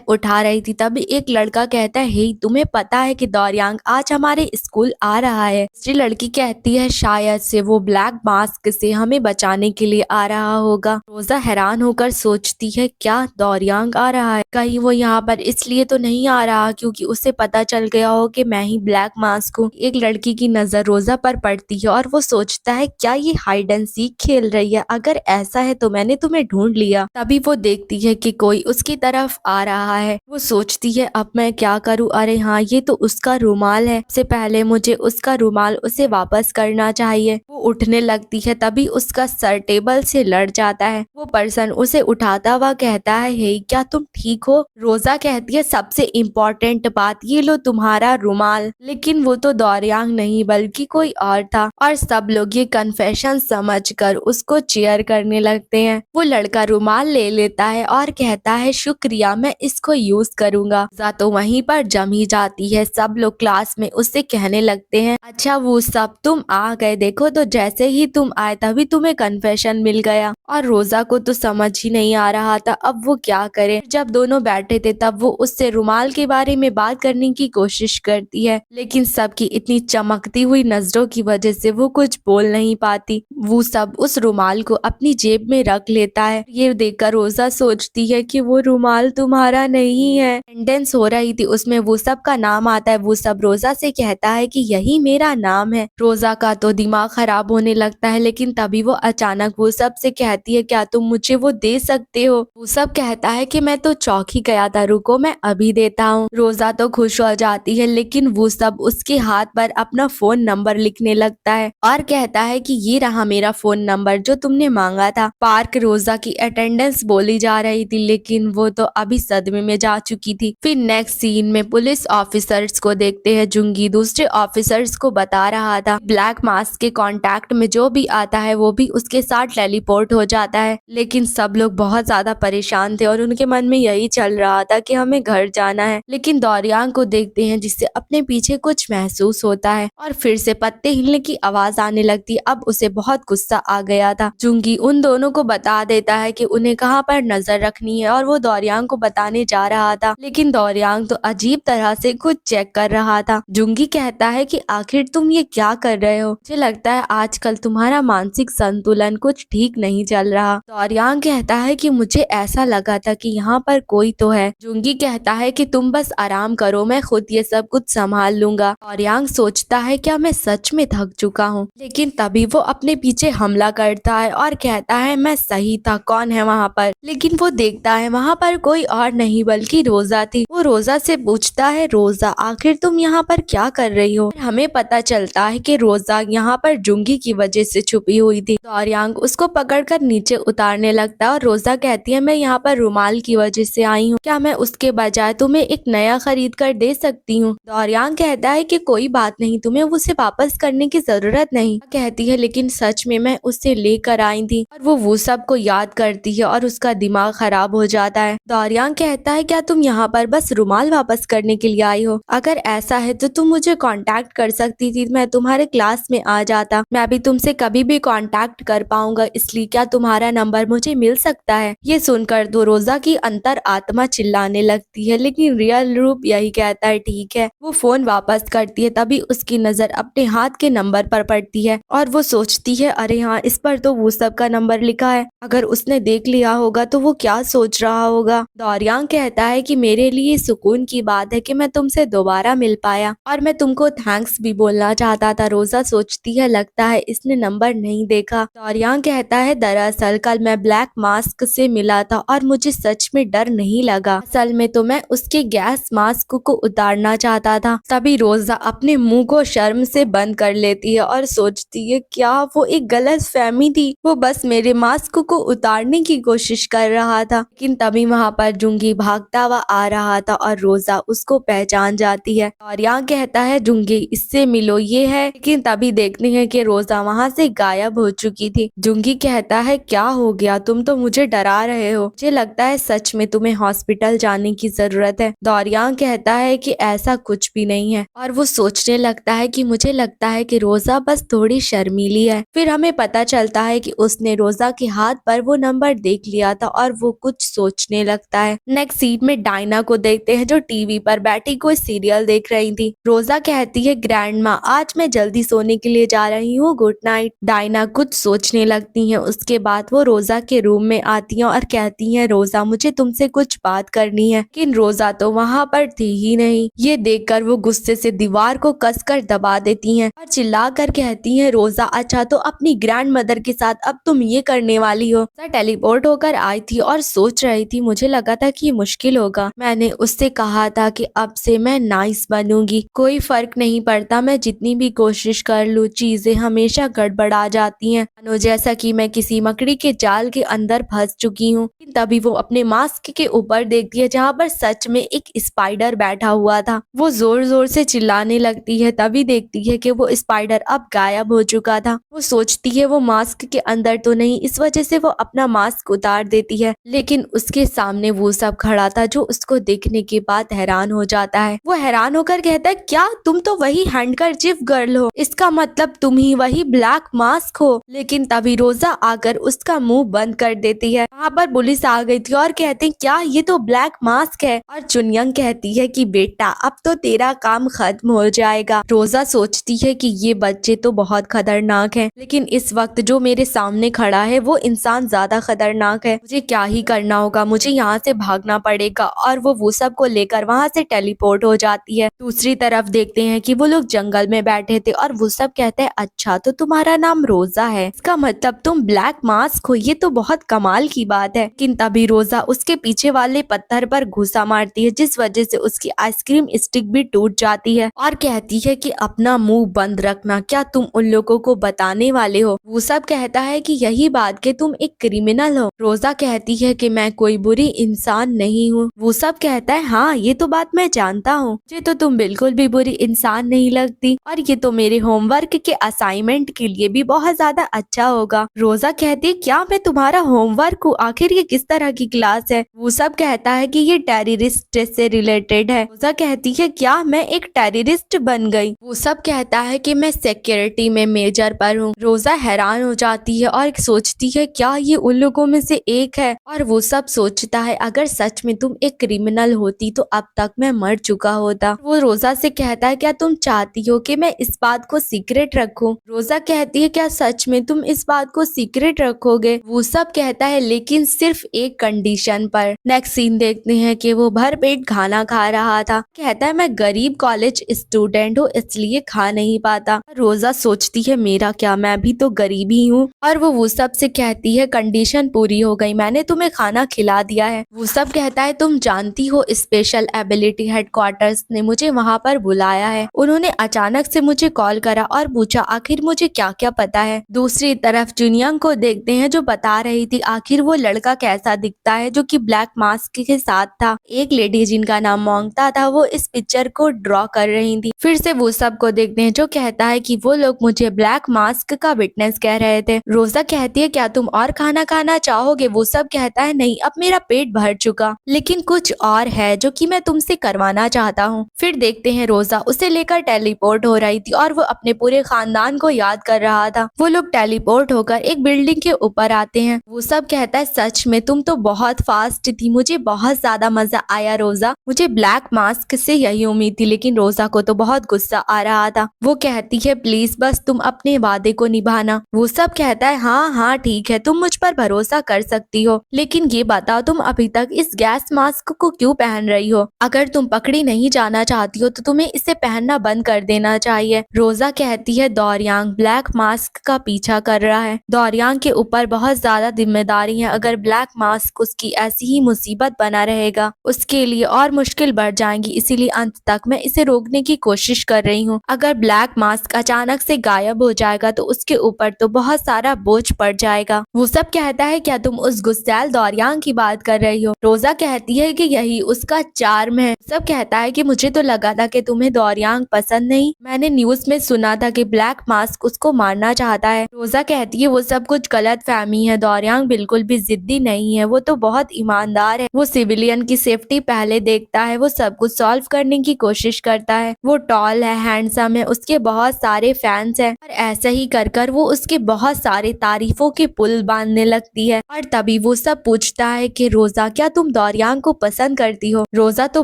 उठा रही थी तभी एक लड़का कहता है हे तुम्हें पता है कि दौरियांग आज हमारे स्कूल आ रहा है। दूसरी लड़की कहती है शायद से वो ब्लैक मास्क से हमें बचाने के लिए आ रहा होगा। रोजा हैरान होकर सोचती है क्या दौरियांग आ रहा है, कहीं वो यहाँ पर इसलिए तो नहीं आ रहा क्योंकि उसे पता चल गया हो कि मैं ही ब्लैक मास्क हूँ। एक लड़की की नजर रोजा पर पड़ती है और वो सोचता है क्या ये हाइड एंड सीक खेल रही है, अगर ऐसा है तो मैंने तुम्हें ढूंढ लिया। तभी वो देखती है कि कोई उसकी तरफ आ रहा है। वो सोचती है अब मैं क्या करूँ, अरे हाँ ये तो उसका रुमाल है, सबसे पहले मुझे उसका रुमाल उसे वापस करना चाहिए। वो उठने लगती है तभी उसका सर टेबल से लड़ जाता है। वो पर्सन उसे उठाता हुआ कहता है हे क्या तुम ठीक हो। रोजा कहती है सबसे इम्पोर्टेंट बात ये लो तुम्हारा रुमाल, लेकिन वो तो दौरियांग नहीं बल्कि कोई और था। और सब लोग ये कन्फेशन समझकर उसको चीयर करने लगते हैं। वो लड़का रुमाल ले लेता है और कहता है शुक्रिया मैं इसको यूज करूंगा। रोजा तो वहीं पर जम ही जाती है। सब लोग क्लास में उससे कहने लगते हैं अच्छा वो सब तुम आ गए, देखो तो जैसे ही तुम आए तभी तुम्हें कन्फेशन मिल गया। और रोजा को तो समझ ही नहीं आ रहा था अब वो क्या करे। जब दोनों बैठे थे तब वो उससे रुमाल के बारे में बात करने की कोशिश करती है, लेकिन सबकी इतनी चमकती हुई नजरों की वजह से वो कुछ बोल नहीं पाती। वो सब उस रुमाल को अपनी जेब में रख लेता है। ये देखकर रोजा सोचती है कि वो रुमाल तुम्हारा नहीं है। अटेंडेंस हो रही थी उसमें वो सब का नाम आता है। वो सब रोजा से कहता है कि यही मेरा नाम है। रोजा का तो दिमाग खराब होने लगता है, लेकिन तभी वो अचानक वो सब से कहती है क्या तुम मुझे वो दे सकते हो। वो सब कहता है कि मैं तो चौक ही गया था, रुको मैं अभी देता हूँ। रोजा तो खुश हो जाती है, लेकिन वो सब उसके हाथ पर अपना फोन नंबर लिखने लगता है। और कहता है कि ये रहा मेरा फोन नंबर जो तुमने मांगा था। पार्क रोजा की अटेंडेंस बोली जा रही थी, लेकिन वो तो अभी सदमे में जा चुकी थी। फिर नेक्स्ट सीन में पुलिस ऑफिसर्स को देखते हैं। जुंगी दूसरे ऑफिसर्स को बता रहा था ब्लैक मास्क के कांटेक्ट में जो भी आता है वो भी उसके साथ टेलीपोर्ट हो जाता है। लेकिन सब लोग बहुत ज्यादा परेशान थे और उनके मन में यही चल रहा था कि हमें घर जाना है। लेकिन दौरियांग को देखते हैं जिससे अपने पीछे कुछ महसूस होता है और फिर से पत्ते हिलने की आवाज आने लगती। अब उसे बहुत गुस्सा आ गया था। जुंगी उन दोनों को बता देता है कि उन्हें कहाँ पर नजर रखनी है और वो दौरियांग को बताने जा रहा था, लेकिन दौरियांग तो अजीब तरह से खुद चेक कर रहा था। जुंगी कहता है कि आखिर तुम ये क्या कर रहे हो? मुझे लगता है आजकल तुम्हारा मानसिक संतुलन कुछ ठीक नहीं चल रहा। दौरियांग कहता है कि मुझे ऐसा लगा था कि यहाँ पर कोई तो है। जुंगी कहता है कि तुम बस आराम करो, मैं खुद ये सब कुछ संभाल लूंगा। दौरियांग सोचता है क्या मैं सच में थक चुका हूँ, लेकिन तभी वो अपने पीछे हमला करता है और कहता है मैं सही था, कौन है वहाँ पर? लेकिन वो देखता है वहाँ पर कोई और नहीं बल्कि रोजा थी। वो रोजा से पूछता है रोजा आखिर तुम यहाँ पर क्या कर रही हो? हमें पता चलता है कि रोजा यहाँ पर जुंगी की वजह से छुपी हुई थी। दौरियांग उसको पकड़कर नीचे उतारने लगता है और रोजा कहती है मैं यहाँ पर रुमाल की वजह से आई हूँ, क्या मैं उसके बजाय तुम्हें एक नया खरीद कर दे सकती हूँ? दौरियांग कहता है कि कोई बात नहीं, तुम्हें उसे वापस करने की जरूरत नहीं। कहती है लेकिन सच में मैं उससे लेकर आई थी। और वो सब को याद करती है और उसका दिमाग खराब हो जाता है। दौरियांग कहता है क्या तुम यहाँ पर बस रुमाल वापस करने के लिए आई हो? अगर ऐसा है तो तुम मुझे कांटेक्ट कर सकती थी, मैं तुम्हारे क्लास में आ जाता। मैं भी तुमसे कभी भी कांटेक्ट कर पाऊंगा, इसलिए क्या तुम्हारा नंबर मुझे मिल सकता है? ये सुनकर तो रोजा की अंतर आत्मा चिल्लाने लगती है, लेकिन रियल रूप यही कहता है ठीक है। वो फोन वापस करती है, तभी उसकी नजर अपने हाथ के नंबर पर पड़ती है और वो सोचती है अरे हाँ, इस पर तो वो सब का नंबर लिखा है। अगर उसने देख लिया होगा तो वो क्या सोच रहा होगा। दौरियांग कहता है कि मेरे लिए सुकून की बात है कि मैं तुमसे दोबारा मिल पाया और मैं तुमको थैंक्स भी बोलना चाहता था। रोजा सोचती है लगता है इसने नंबर नहीं देखा। दौरियांग कहता है दरअसल कल मैं ब्लैक मास्क से मिला था और मुझे सच में डर नहीं लगा, असल में तो मैं उसके गैस मास्क को उतारना चाहता था। तभी रोजा अपने मुंह को शर्म से बंद कर लेती है और सोचती है क्या वो एक गलत फहमी थी, वो बस मेरे मास्क को उतारने की कोशिश कर रहा था। लेकिन तभी वहाँ पर जुंगी भागता हुआ आ रहा था और रोजा उसको पहचान जाती है और यहाँ कहता है जुंगी इससे मिलो ये है, लेकिन तभी देखते हैं कि रोजा वहाँ से गायब हो चुकी थी। जुंगी कहता है क्या हो गया, तुम तो मुझे डरा रहे हो, मुझे लगता है सच में तुम्हें हॉस्पिटल जाने की जरूरत है। दौरियांग कहता है कि ऐसा कुछ भी नहीं है और वो सोचने लगता है कि मुझे लगता है कि रोजा बस थोड़ी शर्मीली है। फिर हमें पता चलता है कि उसने रोजा के हाथ पर वो नंबर देख लिया था और वो कुछ सोचने लगता है। नेक्स्ट सीट में डायना को देखते हैं जो टीवी पर बैठी कोई सीरियल देख रही थी। रोजा कहती है ग्रैंडमा आज मैं जल्दी सोने के लिए जा रही हूँ, गुड नाइट। डायना कुछ सोचने लगती है। उसके बाद वो रोजा के रूम में आती है और कहती है रोजा मुझे तुमसे कुछ बात करनी है, लेकिन रोजा तो वहाँ पर थी ही नहीं। ये देखकर वो गुस्से से दीवार को कसकर दबा देती हैं और चिल्लाकर कहती हैं रोजा अच्छा तो अपनी ग्रैंड मदर के साथ अब तुम ये करने वाली हो? सर टेलीपोर्ट होकर आई थी और सोच रही थी मुझे लगा था कि ये मुश्किल होगा। मैंने उससे कहा था कि अब से मैं नाइस बनूंगी, कोई फर्क नहीं पड़ता, मैं जितनी भी कोशिश कर लूँ चीजें हमेशा गड़बड़ा जाती हैं, मानो जैसा कि मैं किसी मकड़ी के जाल के अंदर फंस चुकी हूँ। तभी वो अपने मास्क के ऊपर देखती है जहाँ पर सच में एक स्पाइडर बैठा हुआ था। वो जोर जोर से चिल्लाने लगती है, तभी देखती है कि वो स्पाइडर अब गायब हो चुका था। वो सोचती है वो मास्क के अंदर तो नहीं, इस वजह से वो अपना मास्क उतार देती है, लेकिन उसके सामने वो सब खड़ा था जो उसको देखने के बाद हैरान हो जाता है। वो हैरान होकर कहता है क्या तुम तो वही हैंडकरचीफ गर्ल हो, इसका मतलब तुम ही वही ब्लैक मास्क हो। लेकिन तभी रोजा आकर उसका मुंह बंद कर देती है। वहाँ पर पुलिस आ गई थी और कहते हैं क्या ये तो ब्लैक मास्क है, और चुनयंग कहती है कि बेटा अब तो तेरा काम खत्म हो जाएगा। रोजा सोचती है कि ये बच्चे तो बहुत खतरनाक हैं, लेकिन इस वक्त जो मेरे सामने खड़ा है वो इंसान ज्यादा खतरनाक है। मुझे क्या ही करना होगा, मुझे यहाँ से भागना पड़ेगा। और वो सब को लेकर वहाँ से टेलीपोर्ट हो जाती है। दूसरी तरफ देखते हैं कि वो लोग जंगल में बैठे थे और वो सब कहते हैं अच्छा तो तुम्हारा नाम रोजा है, इसका मतलब तुम ब्लैक मास्क हो, ये तो बहुत कमाल की बात है। लेकिन तभी रोजा उसके पीछे वाले पत्थर पर घुसा मारती है जिस वजह से उसकी आइसक्रीम स्टिक भी टूट जाती है और कहती है कि अपना मुंह बंद रखना, क्या तुम उन लोगों को बताने वाले हो? वो सब कहता है कि यही बात कि तुम एक क्रिमिनल हो। रोजा कहती है कि मैं कोई बुरी इंसान नहीं हूँ। वो सब कहता है हाँ ये तो बात मैं जानता हूँ, मुझे तो तुम बिल्कुल भी बुरी इंसान नहीं लगती और ये तो मेरे होमवर्क के असाइनमेंट के लिए भी बहुत ज्यादा अच्छा होगा। रोजा कहती है क्या मैं तुम्हारा होमवर्क हूँ? आखिर ये किस तरह की क्लास है? वो सब कहता है कि ये टेररिस्ट से रिलेटेड है। रोजा कहती है क्या मैं एक टेररिस्ट बन गई? वो सब कहता है कि मैं सिक्योरिटी में मेजर पर हूँ। रोजा हैरान हो जाती है और सोचती है क्या ये उन लोगों में से एक है? और वो सब सोचता है अगर सच में तुम एक क्रिमिनल होती तो अब तक मैं मर चुका होता। वो रोजा से कहता है क्या तुम चाहती हो कि मैं इस बात को सीक्रेट रखूं? रोजा कहती है क्या सच में तुम इस बात को सीक्रेट रखोगे? वो सब कहता है लेकिन सिर्फ एक कंडीशन पर। नेक्स्ट सीन देखते हैं कि वो भर पेट खाना खा रहा था। कहता है मैं गरीब कॉलेज स्टूडेंट हूँ इसलिए खा नहीं पाता। रोजा सोचती है मेरा क्या, मैं भी तो गरीब ही हूँ। और वो सब से कहती है कंडीशन पूरी हो गई, मैंने तुम्हें खाना खिला दिया है। वो सब कहता है तुम जानती हो स्पेशल एबिलिटी हेडक्वार्टर्स ने मुझे वहाँ पर बुलाया है। उन्होंने अचानक से मुझे कॉल करा और पूछा आखिर मुझे क्या क्या पता है। दूसरी तरफ जुनियंग को देखते हैं जो बता रही थी आखिर वो लड़का कैसा दिखता है जो कि ब्लैक मास्क के साथ था। एक लेडी जिनका नाम मोंगता था वो इस पिक्चर को ड्रॉ कर रही थी। फिर से वो सब को देखते हैं जो कहता है कि वो लोग मुझे ब्लैक मास्क का विटनेस कह रहे थे। रोजा कहती है क्या तुम और खाना खाना चाहोगे? वो सब कहता है नहीं अब मेरा पेट भर चुका, लेकिन कुछ और है जो कि मैं तुमसे करवाना चाहता हूँ। फिर देखते हैं रोजा उसे लेकर टेलीपोर्ट हो रही थी और वो अपने पूरे खानदान को याद कर रहा था। वो लोग टेलीपोर्ट होकर एक बिल्डिंग के ऊपर आते हैं। वो सब कहता है सच में तुम तो बहुत फास्ट थी, मुझे बहुत ज्यादा मजा आया रोजा, मुझे ब्लैक मास्क से यही उम्मीद थी। लेकिन रोजा को तो बहुत गुस्सा आ रहा था। वो कहती है प्लीज बस तुम अपने वादे को निभाना। वो सब कहता है हाँ हाँ ठीक है तुम मुझ पर भरोसा कर सकती हो, लेकिन ये बताओ तुम अभी तक इस गैस मास्क को क्यों पहन रही हो? अगर तुम पकड़ी नहीं जाना चाहती हो तो तुम्हें इसे पहनना बंद कर देना चाहिए। रोजा कहती है दौरियांग ब्लैक मास्क का पीछा कर रहा है, दौरियांग के ऊपर बहुत ज्यादा जिम्मेदारी है। अगर ब्लैक मास्क उसकी ऐसी ही मुसीबत बना रहेगा उसके लिए और मुश्किल बढ़ जाएंगी, इसीलिए अंत तक मैं इसे रोकने की कोशिश कर रही हूँ। अगर ब्लैक मास्क अचानक से गायब हो जाएगा तो उसके ऊपर तो बहुत सारा बोझ पड़ जाएगा। वो सब कहता है क्या तुम उस गुस्सैल दौरियांग की बात कर रही हो? रोजा कहती है कि यही उसका चार्म है। सब कहता है कि मुझे तो लगा था कि तुम्हें दौरियांग पसंद नहीं, मैंने न्यूज में सुना था कि ब्लैक मास्क उसको मारना चाहता है। रोजा कहती है वो सब कुछ गलत फहमी है, दौरियांग बिल्कुल भी जिद्दी नहीं है, वो तो बहुत ईमानदार है, वो सिविलियन की सेफ्टी पहले देखता है, वो सब कुछ सॉल्व करने की कोशिश करता है, वो टॉल है, हैंडसम है, उसके बहुत सारे फैंस हैं और ऐसे ही कर कर वो उसके बहुत सारे तारीफों के पुल बांधने लगती है। और तभी वो सब पूछता है कि रोजा क्या तुम दौरियांग को पसंद करती हो? रोजा तो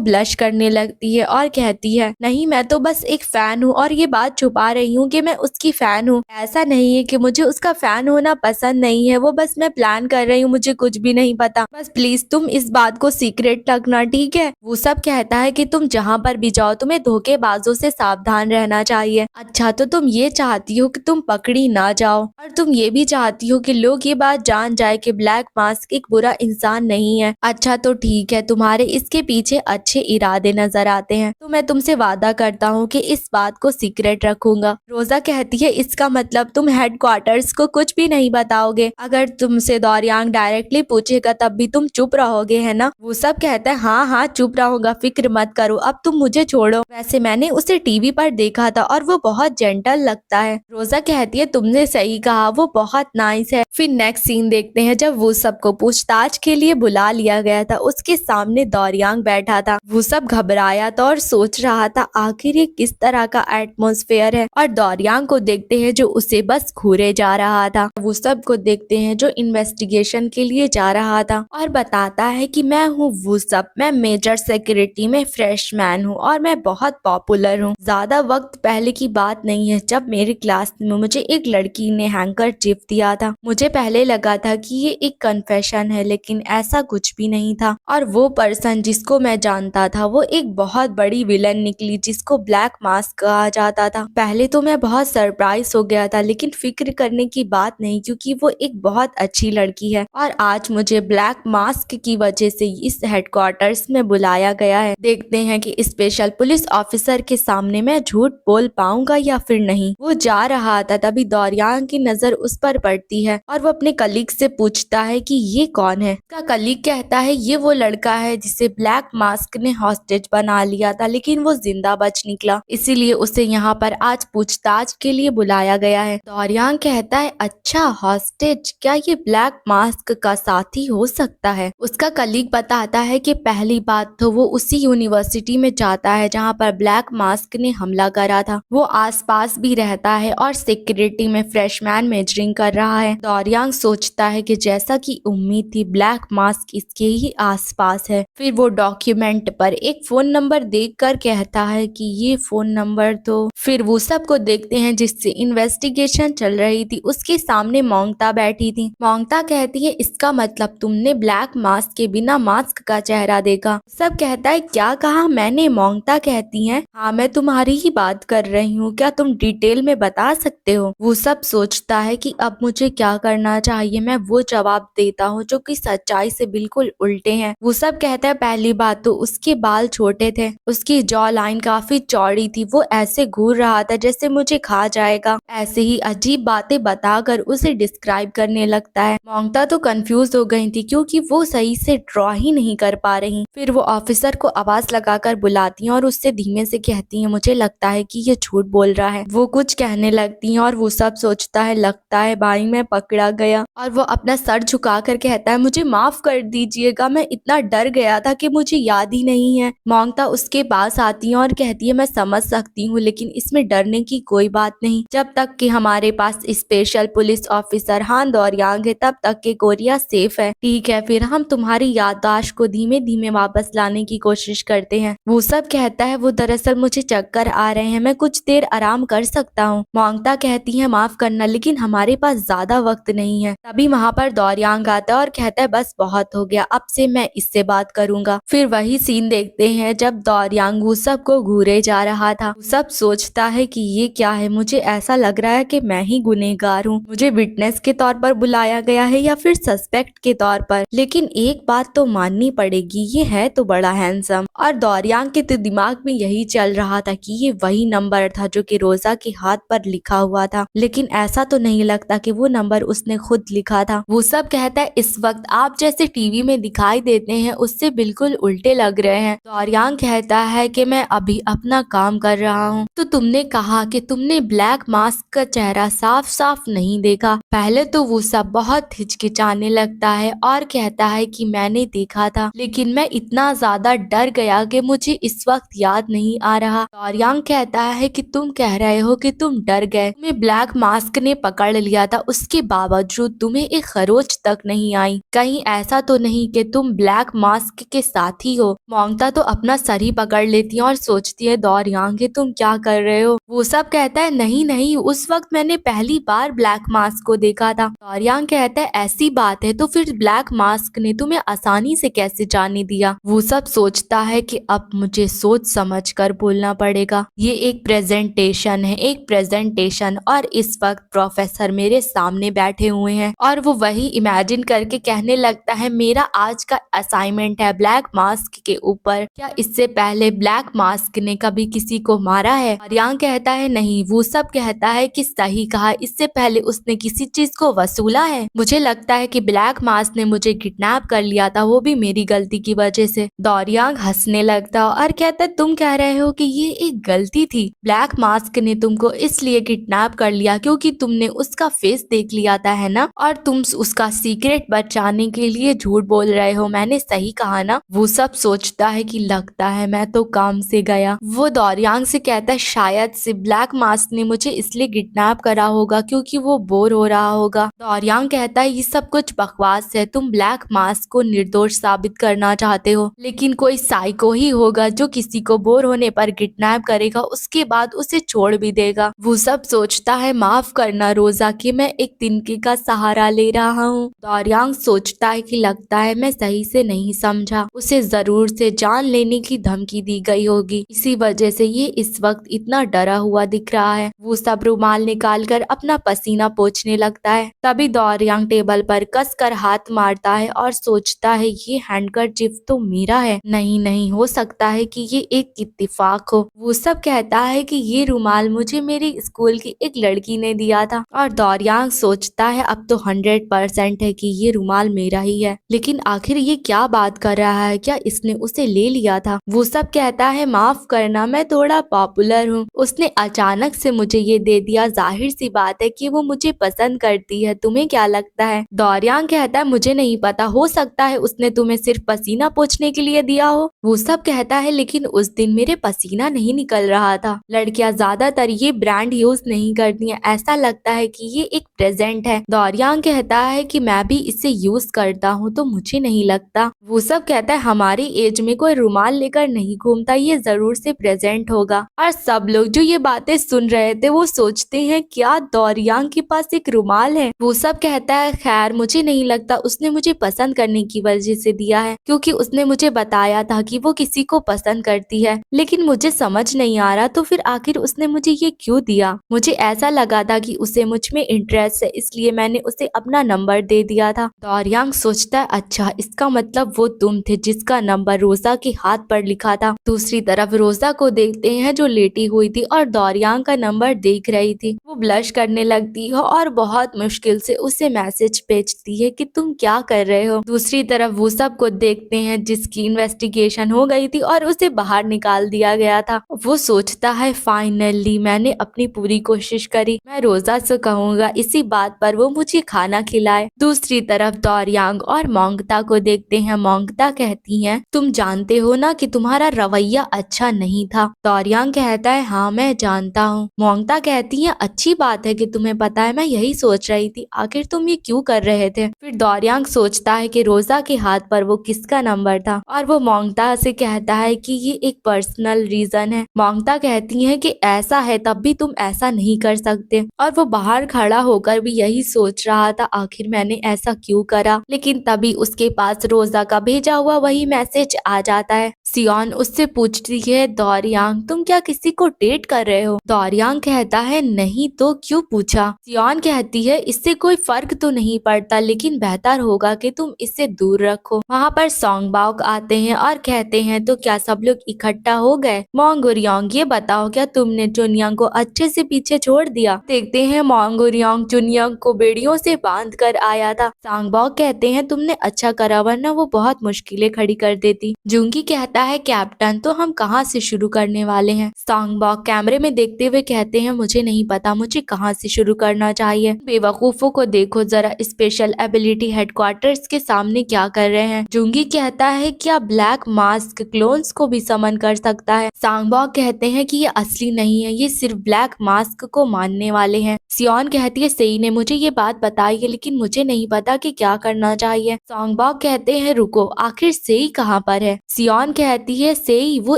ब्लश करने लगती है और कहती है नहीं मैं तो बस एक फैन हूँ और ये बात छुपा रही हूँ कि मैं उसकी फैन हूँ। ऐसा नहीं है कि मुझे उसका फैन होना पसंद नहीं है, वो बस मैं प्लान कर रही हूँ, मुझे कुछ भी नहीं पता, बस प्लीज तुम इस बात को सीक्रेट रखना ठीक है। वो सब कहता है कि तुम जहाँ पर भी जाओ तुम्हें धोखेबाजों से सावधान रहना चाहिए। अच्छा तो तुम ये चाहती हो कि तुम पकड़ी ना जाओ और तुम ये भी चाहती हो कि लोग ये बात जान जाए कि ब्लैक मास्क एक बुरा इंसान नहीं है। अच्छा तो ठीक है तुम्हारे इसके पीछे अच्छे इरादे नजर आते हैं, तो मैं तुमसे वादा करता हूँ कि इस बात को सीक्रेट रखूंगा। रोजा कहती है इसका मतलब तुम हेडक्वार्टर्स को कुछ भी नहीं बताओगे? अगर तुमसे दौरियांग डायरेक्टली पूछेगा तब भी तुम चुप रहोगे है ना? वो सब कहता है हाँ हाँ चुप रहूंगा, फिक्र मत करो, अब तुम मुझे छोड़ो, वैसे मैंने उसे टीवी पर देखा था और वो बहुत जेंटल लगता है। रोजा कहती है तुमने सही कहा, वो बहुत नाइस है। फिर नेक्स्ट सीन देखते हैं जब वो सबको पूछताछ के लिए बुला लिया गया था, उसके सामने दौरियांग बैठा था। वो सब घबराया था और सोच रहा था आखिर ये किस तरह का एटमॉस्फेयर है, और दौरियांग को देखते हैं जो उसे बस घूरे जा रहा था। वो सब को देखते हैं जो इन्वेस्टिगेशन के लिए जा रहा था और बताता है कि मैं हूँ वो सब, मैं मेजर सिक्योरिटी में फ्रेशमैन हूँ और मैं बहुत पॉपुलर हूँ। ज्यादा वक्त पहले की बात नहीं है जब मेरी क्लास में मुझे एक लड़की ने हैंकरचीफ दिया था। मुझे पहले लगा था कि ये एक कन्फेशन है, लेकिन ऐसा कुछ भी नहीं था और वो पर्सन जिसको मैं जानता था वो एक बहुत बड़ी विलन निकली जिसको ब्लैक मास्क कहा जाता था। पहले तो मैं बहुत सरप्राइज हो गया था, लेकिन फिक्र करने की बात नहीं क्योंकि वो एक बहुत अच्छी लड़की है और आज मुझे ब्लैक मास्क की वजह से इस हेडक्वार्टर्स में बुलाया गया है। देखते हैं कि स्पेशल पुलिस ऑफिसर के सामने मैं झूठ बोल पाऊंगा या फिर नहीं। वो जा रहा था, तभी दौरियान की नजर उस पर पड़ती है और वो अपने कलीग से पूछता है कि ये कौन है। उसका कलीग कहता है ये वो लड़का है जिसे ब्लैक मास्क ने हॉस्टेज बना लिया था, लेकिन वो जिंदा बच निकला, इसीलिए उसे यहाँ पर आज पूछताछ के लिए बुलाया गया है। दौरियान कहता है अच्छा हॉस्टेज, क्या ये ब्लैक मास्क का साथी हो सकता है? उसका कलीग बताता है कि पहली बात तो वो उसी यूनिवर्सिटी में जाता है जहाँ पर ब्लैक मास्क ने हमला करा था। वो आसपास भी रहता है और सिक्योरिटी में फ्रेशमैन मेजरिंग कर रहा है। दौरियांग सोचता है कि जैसा कि उम्मीद थी ब्लैक मास्क इसके ही आसपास है। फिर वो डॉक्यूमेंट पर एक फोन नंबर देखकर कहता है कि ये फोन नंबर तो फिर वो सबको देखते हैं जिससे इन्वेस्टिगेशन चल रही थी। उसके सामने मोंगता बैठी थी। मोंगता कहती है इसका मतलब तुमने ब्लैक मास्क के बिना मास्क का चेहरा देखा? सब कहता है क्या कहा मैंने? मोंगता कहती है हाँ मैं तुम्हारी ही बात कर रही हूँ, क्या तुम डिटेल में बता सकते हो? वो सब सोचता है कि अब मुझे क्या करना चाहिए। मैं वो जवाब देता हूँ जो कि सच्चाई से बिल्कुल उल्टे हैं। वो सब कहता है पहली बात तो उसके बाल छोटे थे, उसकी जॉ लाइन काफी चौड़ी थी, वो ऐसे घूर रहा था जैसे मुझे खा जाएगा। ऐसे ही अजीब बातें बताकर उसे डिस्क्राइब करने लगता है। मोंगता तो कंफ्यूज हो गई थी क्योंकि वो सही से ड्रॉ ही नहीं कर पा रही। फिर वो ऑफिसर को आवाज लगाकर बुलाती हैं और उससे धीमे से कहती हैं मुझे लगता है कि ये झूठ बोल रहा है। वो कुछ कहने लगती हैं और वो सब सोचता है लगता है भाई मैं पकड़ा गया, और वो अपना सर झुकाकर कहता है मुझे माफ कर दीजिएगा, मैं इतना डर गया था कि मुझे याद ही नहीं है। मोंगता उसके पास आती है और कहती है मैं समझ सकती हूँ लेकिन इसमें डरने की कोई बात नहीं, जब तक कि हमारे पास स्पेशल पुलिस ऑफिसर हान दौरियांग है तब तक के कोरिया सेफ है। ठीक है फिर हम तुम्हारी याददाश्त को धीमे धीमे वापस लाने की कोशिश करते हैं। वो सब कहता है वो दरअसल मुझे चक्कर आ रहे हैं, मैं कुछ देर आराम कर सकता हूँ। मोंगता कहती है माफ करना लेकिन हमारे पास ज्यादा वक्त नहीं है। तभी वहाँ पर दौरियांग आता है और कहता है बस बहुत हो गया, अब से मैं इससे बात करूंगा। फिर वही सीन देखते हैं जब दौरियांग वुसब को घूरे जा रहा था। वुसब सोचता है कि ये क्या है, मुझे ऐसा लग रहा है कि मैं ही गुनहगार हूँ, मुझे विटनेस के तौर पर बुलाया गया है या फिर सस्पेक्ट के तौर पर। लेकिन एक बात तो माननी पड़ेगी, ये है तो बड़ा हैंडसम। और दौरियांग के तो दिमाग में यही चल रहा था कि ये वही नंबर था जो कि रोजा के हाथ पर लिखा हुआ था, लेकिन ऐसा तो नहीं लगता कि वो नंबर उसने खुद लिखा था। वो सब कहता है इस वक्त आप जैसे टीवी में दिखाई देते हैं उससे बिल्कुल उल्टे लग रहे हैं। दौरियांग कहता है कि मैं अभी अपना काम कर रहा हूँ। तो तुमने कहा कि तुमने ब्लैक मास्क का चेहरा साफ साफ नहीं देखा। पहले तो वो सब बहुत हिचकिचाने लगता है और कहता है कि मैंने देखा था लेकिन मैं इतना ज्यादा डर गया कि मुझे इस वक्त याद नहीं आ रहा। दौरियांग कहता है कि तुम कह रहे हो कि तुम डर गए, तुम्हें ब्लैक मास्क ने पकड़ लिया था, उसके बावजूद तुम्हें एक खरोच तक नहीं आई, कहीं ऐसा तो नहीं कि तुम ब्लैक मास्क के साथी हो? मोंगता तो अपना सर ही पकड़ लेती है और सोचती है दौरियांग कि तुम क्या कर रहे हो? वो सब कहता है नहीं नहीं, उस वक्त मैंने पहली बार ब्लैक मास्क को देखा था। दौरियांग कहता है ऐसी बात है तो फिर ब्लैक मास्क ने तुम्हें आसानी से कैसे जाने दिया? वो सब सोचता है कि अब मुझे सोच समझ कर बोलना पड़ेगा, ये एक प्रेजेंटेशन है, एक प्रेजेंटेशन, और इस वक्त प्रोफेसर मेरे सामने बैठे हुए हैं। और वो वही इमेजिन करके कहने लगता है मेरा आज का असाइनमेंट है ब्लैक मास्क के ऊपर, क्या इससे पहले ब्लैक मास्क ने कभी किसी को मारा है? दौरियांग कहता है नहीं। वो सब कहता है कि सही कहा, इससे पहले उसने किसी चीज को वसूला है? मुझे लगता है कि ब्लैक मास्क ने मुझे किडनैप कर लिया था, वो भी मेरी गलती की वजह से। दौरियांग हंसने लगता और कहता है तुम कह रहे हो कि ये एक गलती थी? ब्लैक मास्क ने तुमको इसलिए किडनैप कर लिया क्योंकि तुमने उसका फेस देख लिया था, है ना? और तुम उसका सीक्रेट बचाने के लिए झूठ बोल रहे हो, मैंने सही कहा ना? वो सब सोचता है कि लगता है मैं तो काम से गया। वो दौरियांग से कहता है शायद से ब्लैक मास्क ने मुझे इसलिए किडनैप करा होगा क्योंकि वो बोर हो रहा होगा। दौरियांग कहता है ये सब कुछ बकवास है, तुम ब्लैक मास्क को निर्दोष साबित करना चाहते हो, लेकिन कोई साइको ही होगा जो किसी को बोर होने पर किडनैप करेगा, उसके बाद उसे छोड़ भी देगा। वो सब सोचता है माफ करना रोजा कि मैं एक तिनके का सहारा ले रहा हूँ। दौरियांग सोचता है कि लगता है मैं सही से नहीं समझा, उसे जरूर से जान लेने की धमकी दी गई होगी, इसी वजह से ये इस वक्त इतना डरा हुआ दिख रहा है। वो सब रुमाल निकाल कर अपना पसीना पोंछने लगता है। तभी दौरियांग टेबल पर कसकर हाथ मारता है और सोचता है ये हैंडकरचिफ तो मेरा है, नहीं नहीं हो सकता है कि ये एक इत्तेफाक हो। वो सब कहता है कि ये रुमाल मुझे मेरी स्कूल की एक लड़की ने दिया था। और दौरियांग सोचता है अब तो 100% है कि ये रुमाल मेरा ही है, लेकिन आखिर ये क्या बात कर रहा है, क्या इसने उसे ले लिया था? वो सब कहता है माफ करना, मैं थोड़ा पॉपुलर हूँ, उसने अचानक से मुझे ये दे दिया, जाहिर सी बात है कि वो मुझे पसंद करती है, तुम्हें क्या लगता है? दौरियांग कहता है मुझे नहीं पता, हो सकता है उसने तुम्हें सिर्फ पसीना पोंछने के लिए दिया हो। वो सब कहता है लेकिन उस दिन मेरे पसीना नहीं निकल रहा था। लड़कियां ज्यादातर ये ब्रांड यूज नहीं करती हैं, ऐसा लगता है कि ये एक प्रेजेंट है। दौरियांग कहता है कि मैं भी इसे यूज करता हूँ तो मुझे नहीं लगता। वो सब कहता है हमारी एज में कोई रुमाल लेकर नहीं घूमता, ये जरूर से प्रेजेंट होगा। और सब लोग जो ये बातें सुन रहे थे वो सोचते हैं क्या दौरियांग के पास एक रुमाल है? वो सब कहता है खैर मुझे नहीं लगता, उसने मुझे पसंद करने की वजह से दिया है, क्योंकि उसने मुझे बताया था कि वो किसी को पसंद करती है, लेकिन मुझे समझ नहीं आ रहा तो फिर आखिर उसने मुझे ये क्यों दिया? मुझे ऐसा लगा था कि उसे मुझ में इंटरेस्ट है, इसलिए मैंने उसे अपना नंबर दे दिया था। दौरियांग सोचता है अच्छा इसका मतलब वो तुम थे जिसका नंबर रोजा के हाथ पर लिखा था। दूसरी तरफ रोजा को देखते हैं जो लेटी हुई थी और दौरियांग का नंबर देख रही थी। वो ब्लश करने लगती है और बहुत मुश्किल से उसे मैसेज भेजती है कि तुम क्या कर रहे हो। दूसरी तरफ वो सब को देखते हैं जिसकी इन्वेस्टिगेशन हो गई थी और उसे बाहर निकाल दिया गया था। वो सोचता है फाइनली मैंने अपनी पूरी कोशिश करी, मैं रोजा से कहूंगा इसी बात पर वो मुझे खाना खिलाए। दूसरी तरफ दौरियांग और मोंगता को देखते हैं। मोंगता कहती है तुम जानते हो ना कि तुम्हारा रवैया अच्छा नहीं था। दौरियांग कहता है हाँ मैं जानता हूँ। मोंगता कहती है अच्छी बात है कि तुम्हें पता है, मैं यही सोच रही थी आखिर तुम ये क्यों कर रहे थे। फिर दौरियांग सोचता है कि रोजा के हाथ पर वो किसका नंबर था और वो मोंगता से कहता है कि ये एक पर्सनल रीजन है। मोंगता कहती है कि ऐसा है तब भी तुम ऐसा नहीं कर सकते, और वो बाहर खड़ा होकर भी यही सोच रहा था आखिर मैंने ऐसा क्यों करा। लेकिन तभी उसके पास रोजा का भेजा हुआ वही मैसेज आ जाता है। सियोन उससे पूछती है दौरियांग तुम क्या किसी को डेट कर रहे हो? दौरियांग कहता है नहीं तो क्यों पूछा? सियोन कहती है इससे कोई फर्क तो नहीं पड़ता, लेकिन बेहतर होगा कि तुम इससे दूर रखो। वहाँ पर सोंगबाक आते हैं और कहते हैं तो क्या सब लोग इकट्ठा हो गए? मोंगुरियांग ये बताओ क्या तुमने चुनियांग को अच्छे से पीछे छोड़ दिया? देखते हैं मोंगुरियांग चुनियांग को बेड़ियों से बांध कर आया था। सोंगबाक कहते हैं तुमने अच्छा करा, वरना वो बहुत मुश्किलें खड़ी कर देती। जुंगी कहता है कैप्टन तो हम कहाँ से शुरू करने वाले हैं? सोंगबाक कैमरे में देखते हुए कहते हैं मुझे नहीं पता मुझे कहाँ से शुरू करना चाहिए। बेवकूफों को देखो जरा, स्पेशल एबिलिटी हेडक्वार्टर्स के सामने क्या कर रहे हैं। जुंगी कहता है क्या ब्लैक मास्क क्लोन्स को भी समन कर सकता है? सोंगबाक कहते हैं कि ये असली नहीं है, ये सिर्फ ब्लैक मास्क को मानने वाले हैं। सियोन कहती है सेई ने मुझे ये बात बताई है, लेकिन मुझे नहीं पता कि क्या करना चाहिए। सोंगबाक कहते हैं रुको, आखिर सेई कहाँ पर है? सियोन कहती है सेई वो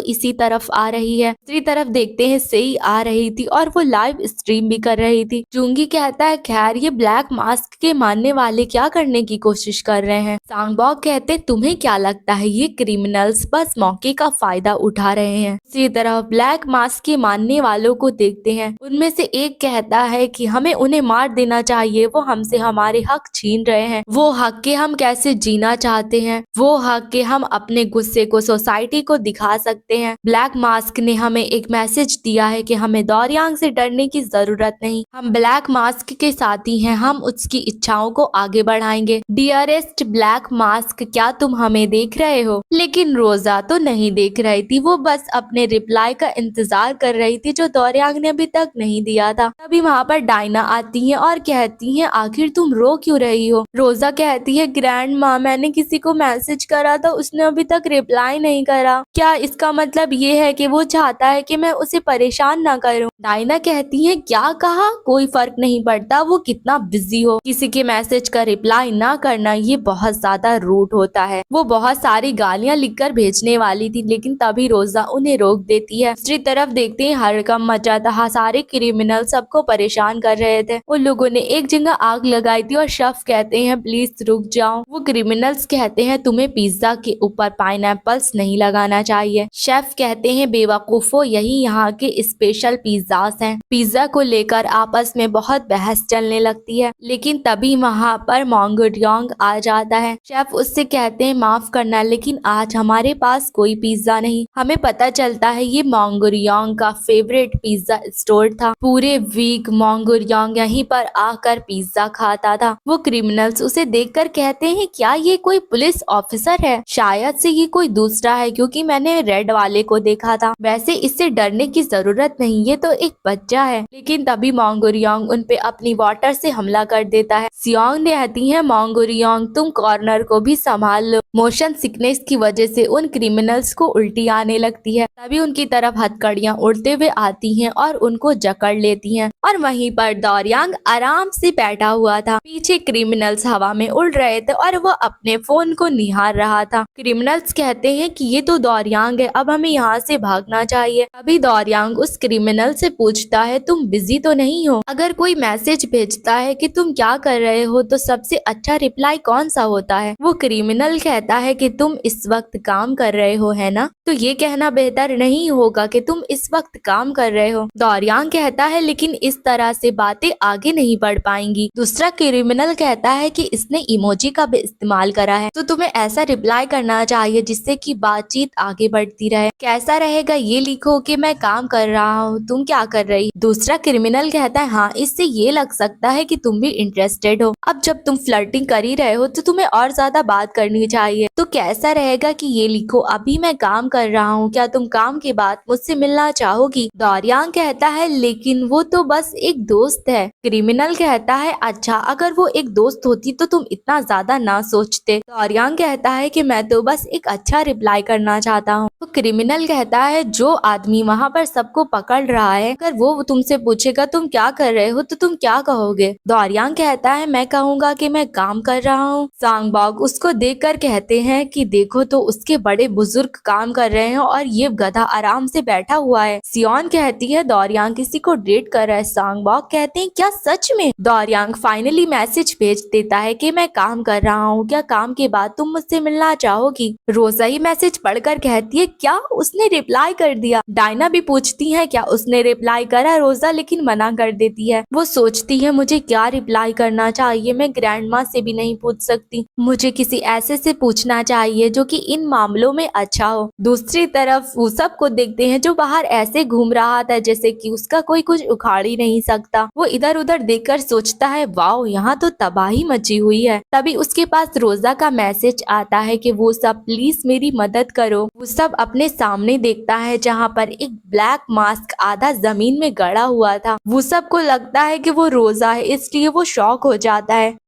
इसी तरफ आ रही है। दूसरी तरफ देखते हैं सेई आ रही थी और वो लाइव स्ट्रीम भी कर रही थी। जुंगी कहता है खैर ये ब्लैक मास्क के मानने वाले क्या करने की कोशिश कर रहे हैं? सोंगबाक कहते तुम्हें क्या लगता है ये क्रिमिनल्स बस मौके का फायदा उठा रहे हैं। दूसरी तरफ ब्लैक मास्क के मानने वालों को देखते हैं। उनमें से एक कहता है कि हमें उन्हें मार देना चाहिए, वो हमसे हमारे हक छीन रहे हैं, वो हक के हम कैसे जीना चाहते हैं, वो हक के हम अपने गुस्से को सोसाइटी को दिखा सकते हैं। ब्लैक मास्क ने हमें एक मैसेज दिया है कि हमें दौरियांग से डरने की जरूरत नहीं, हम ब्लैक मास्क के साथी हैं, हम उसकी इच्छाओं को आगे बढ़ाएंगे। डियरेस्ट ब्लैक मास्क क्या तुम हमें देख रहे हो? लेकिन रोजा तो नहीं देख रही थी, वो बस अपने रिप्लाई का इंतजार कर रही थी जो दौरियांग ने अभी तक नहीं दिया था। तभी वहाँ पर डायना आती है और कहती है आखिर तुम रो क्यों रही हो? रोजा कहती है ग्रैंड माँ मैंने किसी को मैसेज करा था, उसने अभी तक रिप्लाई नहीं करा, क्या इसका मतलब ये है कि वो चाहता है कि मैं उसे परेशान ना करूं? डायना कहती है क्या कहा? कोई फर्क नहीं पड़ता वो कितना बिजी हो, किसी के मैसेज का रिप्लाई ना करना ये बहुत ज्यादा रूड होता है। वो बहुत सारी गालियां लिखकर भेजने वाली थी, लेकिन तभी रोजा उन्हें रोक देती है। दूसरी तरफ देखते हैं हड़कंप मचा था, सारे क्रिमिनल सबको परेशान कर रहे थे। उन लोगों ने एक जगह आग लगाई थी और शेफ कहते हैं प्लीज रुक जाओ। वो क्रिमिनल्स कहते हैं तुम्हें पिज्जा के ऊपर पाइनएप्पल्स नहीं लगाना चाहिए। शेफ कहते हैं बेवकूफो यही यहाँ के स्पेशल पिज्जास हैं। पिज्जा को लेकर आपस में बहुत बहस चलने लगती है, लेकिन तभी वहाँ पर मोंगुरियांग आ जाता है। शेफ उससे कहते हैं माफ करना लेकिन आज हमारे पास कोई पिज्जा नहीं। हमें पता चलता है ये मोंगुरियांग का फेवरेट पिज्जा स्टोर था। पूरे वीक मोंगुर योंग यहीं पर आकर पिज्जा खाता था। वो क्रिमिनल्स उसे देखकर कहते हैं क्या ये कोई पुलिस ऑफिसर है? शायद से ये कोई दूसरा है क्योंकि मैंने रेड वाले को देखा था। वैसे इससे डरने की जरूरत नहीं, ये तो एक बच्चा है। लेकिन तभी मोंगुर योंग उन पे अपनी वाटर से हमला कर देता है। सियोंग कहती है मोंगुर योंग तुम कॉर्नर को भी संभाल लो। मोशन सिकनेस की वजह से उन क्रिमिनल्स को उल्टी आने लगती है। तभी उनकी तरफ हथकड़ियां उड़ते हुए आती हैं और उनको जकड़ लेती हैं। और वहीं पर दौरियांग आराम से बैठा हुआ था। पीछे क्रिमिनल्स हवा में उड़ रहे थे और वो अपने फोन को निहार रहा था। क्रिमिनल्स कहते हैं कि ये तो दौरियांग है, अब हमें यहाँ से भागना चाहिए। अभी दौरियांग उस क्रिमिनल से पूछता है तुम बिजी तो नहीं हो? अगर कोई मैसेज भेजता है कि तुम क्या कर रहे हो तो सबसे अच्छा रिप्लाई कौन सा होता है? वो क्रिमिनल कहता है कि तुम इस वक्त काम कर रहे हो, है ना? तो ये कहना बेहतर नहीं होगा कि तुम इस वक्त काम कर रहे हो। दौरियांग कहता है लेकिन इस तरह से बातें आगे नहीं बढ़ पाएंगी। दूसरा क्रिमिनल कहता है कि इसने इमोजी का भी इस्तेमाल करा है, तो तुम्हें ऐसा रिप्लाई करना चाहिए जिससे कि बातचीत आगे बढ़ती रहे। कैसा रहेगा ये लिखो कि मैं काम कर रहा हूँ, तुम क्या कर रही? दूसरा क्रिमिनल कहता है हाँ, इससे ये लग सकता है कि तुम भी इंटरेस्टेड हो। अब जब तुम फ्लर्टिंग कर ही रहे हो तो तुम्हें और ज्यादा बात करनी चाहिए। तो कैसा रहेगा कि ये लिखो अभी मैं काम कर रहा हूँ, क्या तुम काम के बाद मुझसे मिलना चाहोगी? दौरियांग कहता है लेकिन वो तो बस एक दोस्त है। क्रिमिनल कहता है अच्छा, अगर वो एक दोस्त होती तो तुम इतना ज्यादा ना सोचते। दौरियांग कहता है कि मैं तो बस एक अच्छा रिप्लाई करना चाहता हूँ। तो क्रिमिनल कहता है जो आदमी वहाँ पर सबको पकड़ रहा है, अगर वो तुमसे पूछेगा तुम क्या कर रहे हो तो तुम क्या कहोगे? दौरियांग कहता है मैं कहूँगा कि मैं काम कर रहा हूँ। सांगबॉग उसको देखकर कहते हैं कि देखो तो उसके बड़े बुजुर्ग काम कर रहे हैं और ये गधा आराम से बैठा हुआ है। सियोन कहती है दौरियांग किसी को डेट कर रहा है। सांगबॉग कहते हैं क्या सच में? दौरियांग फाइनली मैसेज भेज देता है कि मैं काम कर रहा हूँ, क्या काम के बाद तुम मुझसे मिलना चाहोगी? रोजा ही मैसेज पढ़कर कहती है क्या उसने रिप्लाई कर दिया? डायना भी पूछती है क्या उसने रिप्लाई करा? रोजा लेकिन मना कर देती है। वो सोचती है मुझे क्या रिप्लाई करना चाहिए, मैं ग्रैंड माँ से भी नहीं पूछ सकती, मुझे किसी ऐसे से पूछना चाहिए जो कि इन मामलों में अच्छा हो। दूसरी तरफ वो सबको देखते हैं जो बाहर ऐसे घूम रहा था जैसे कि उसका कोई कुछ उखाड़ ही नहीं सकता। वो इधर उधर देखकर सोचता है वाओ, यहाँ तो तबाही मची हुई है। तभी उसके पास रोजा का मैसेज आता है कि वो सब प्लीज मेरी मदद करो। वो सब अपने सामने देखता है जहाँ पर एक ब्लैक मास्क आधा जमीन में गड़ा हुआ था। वो सबको लगता है कि वो रोजा है, इसलिए वो शॉक हो जाता है।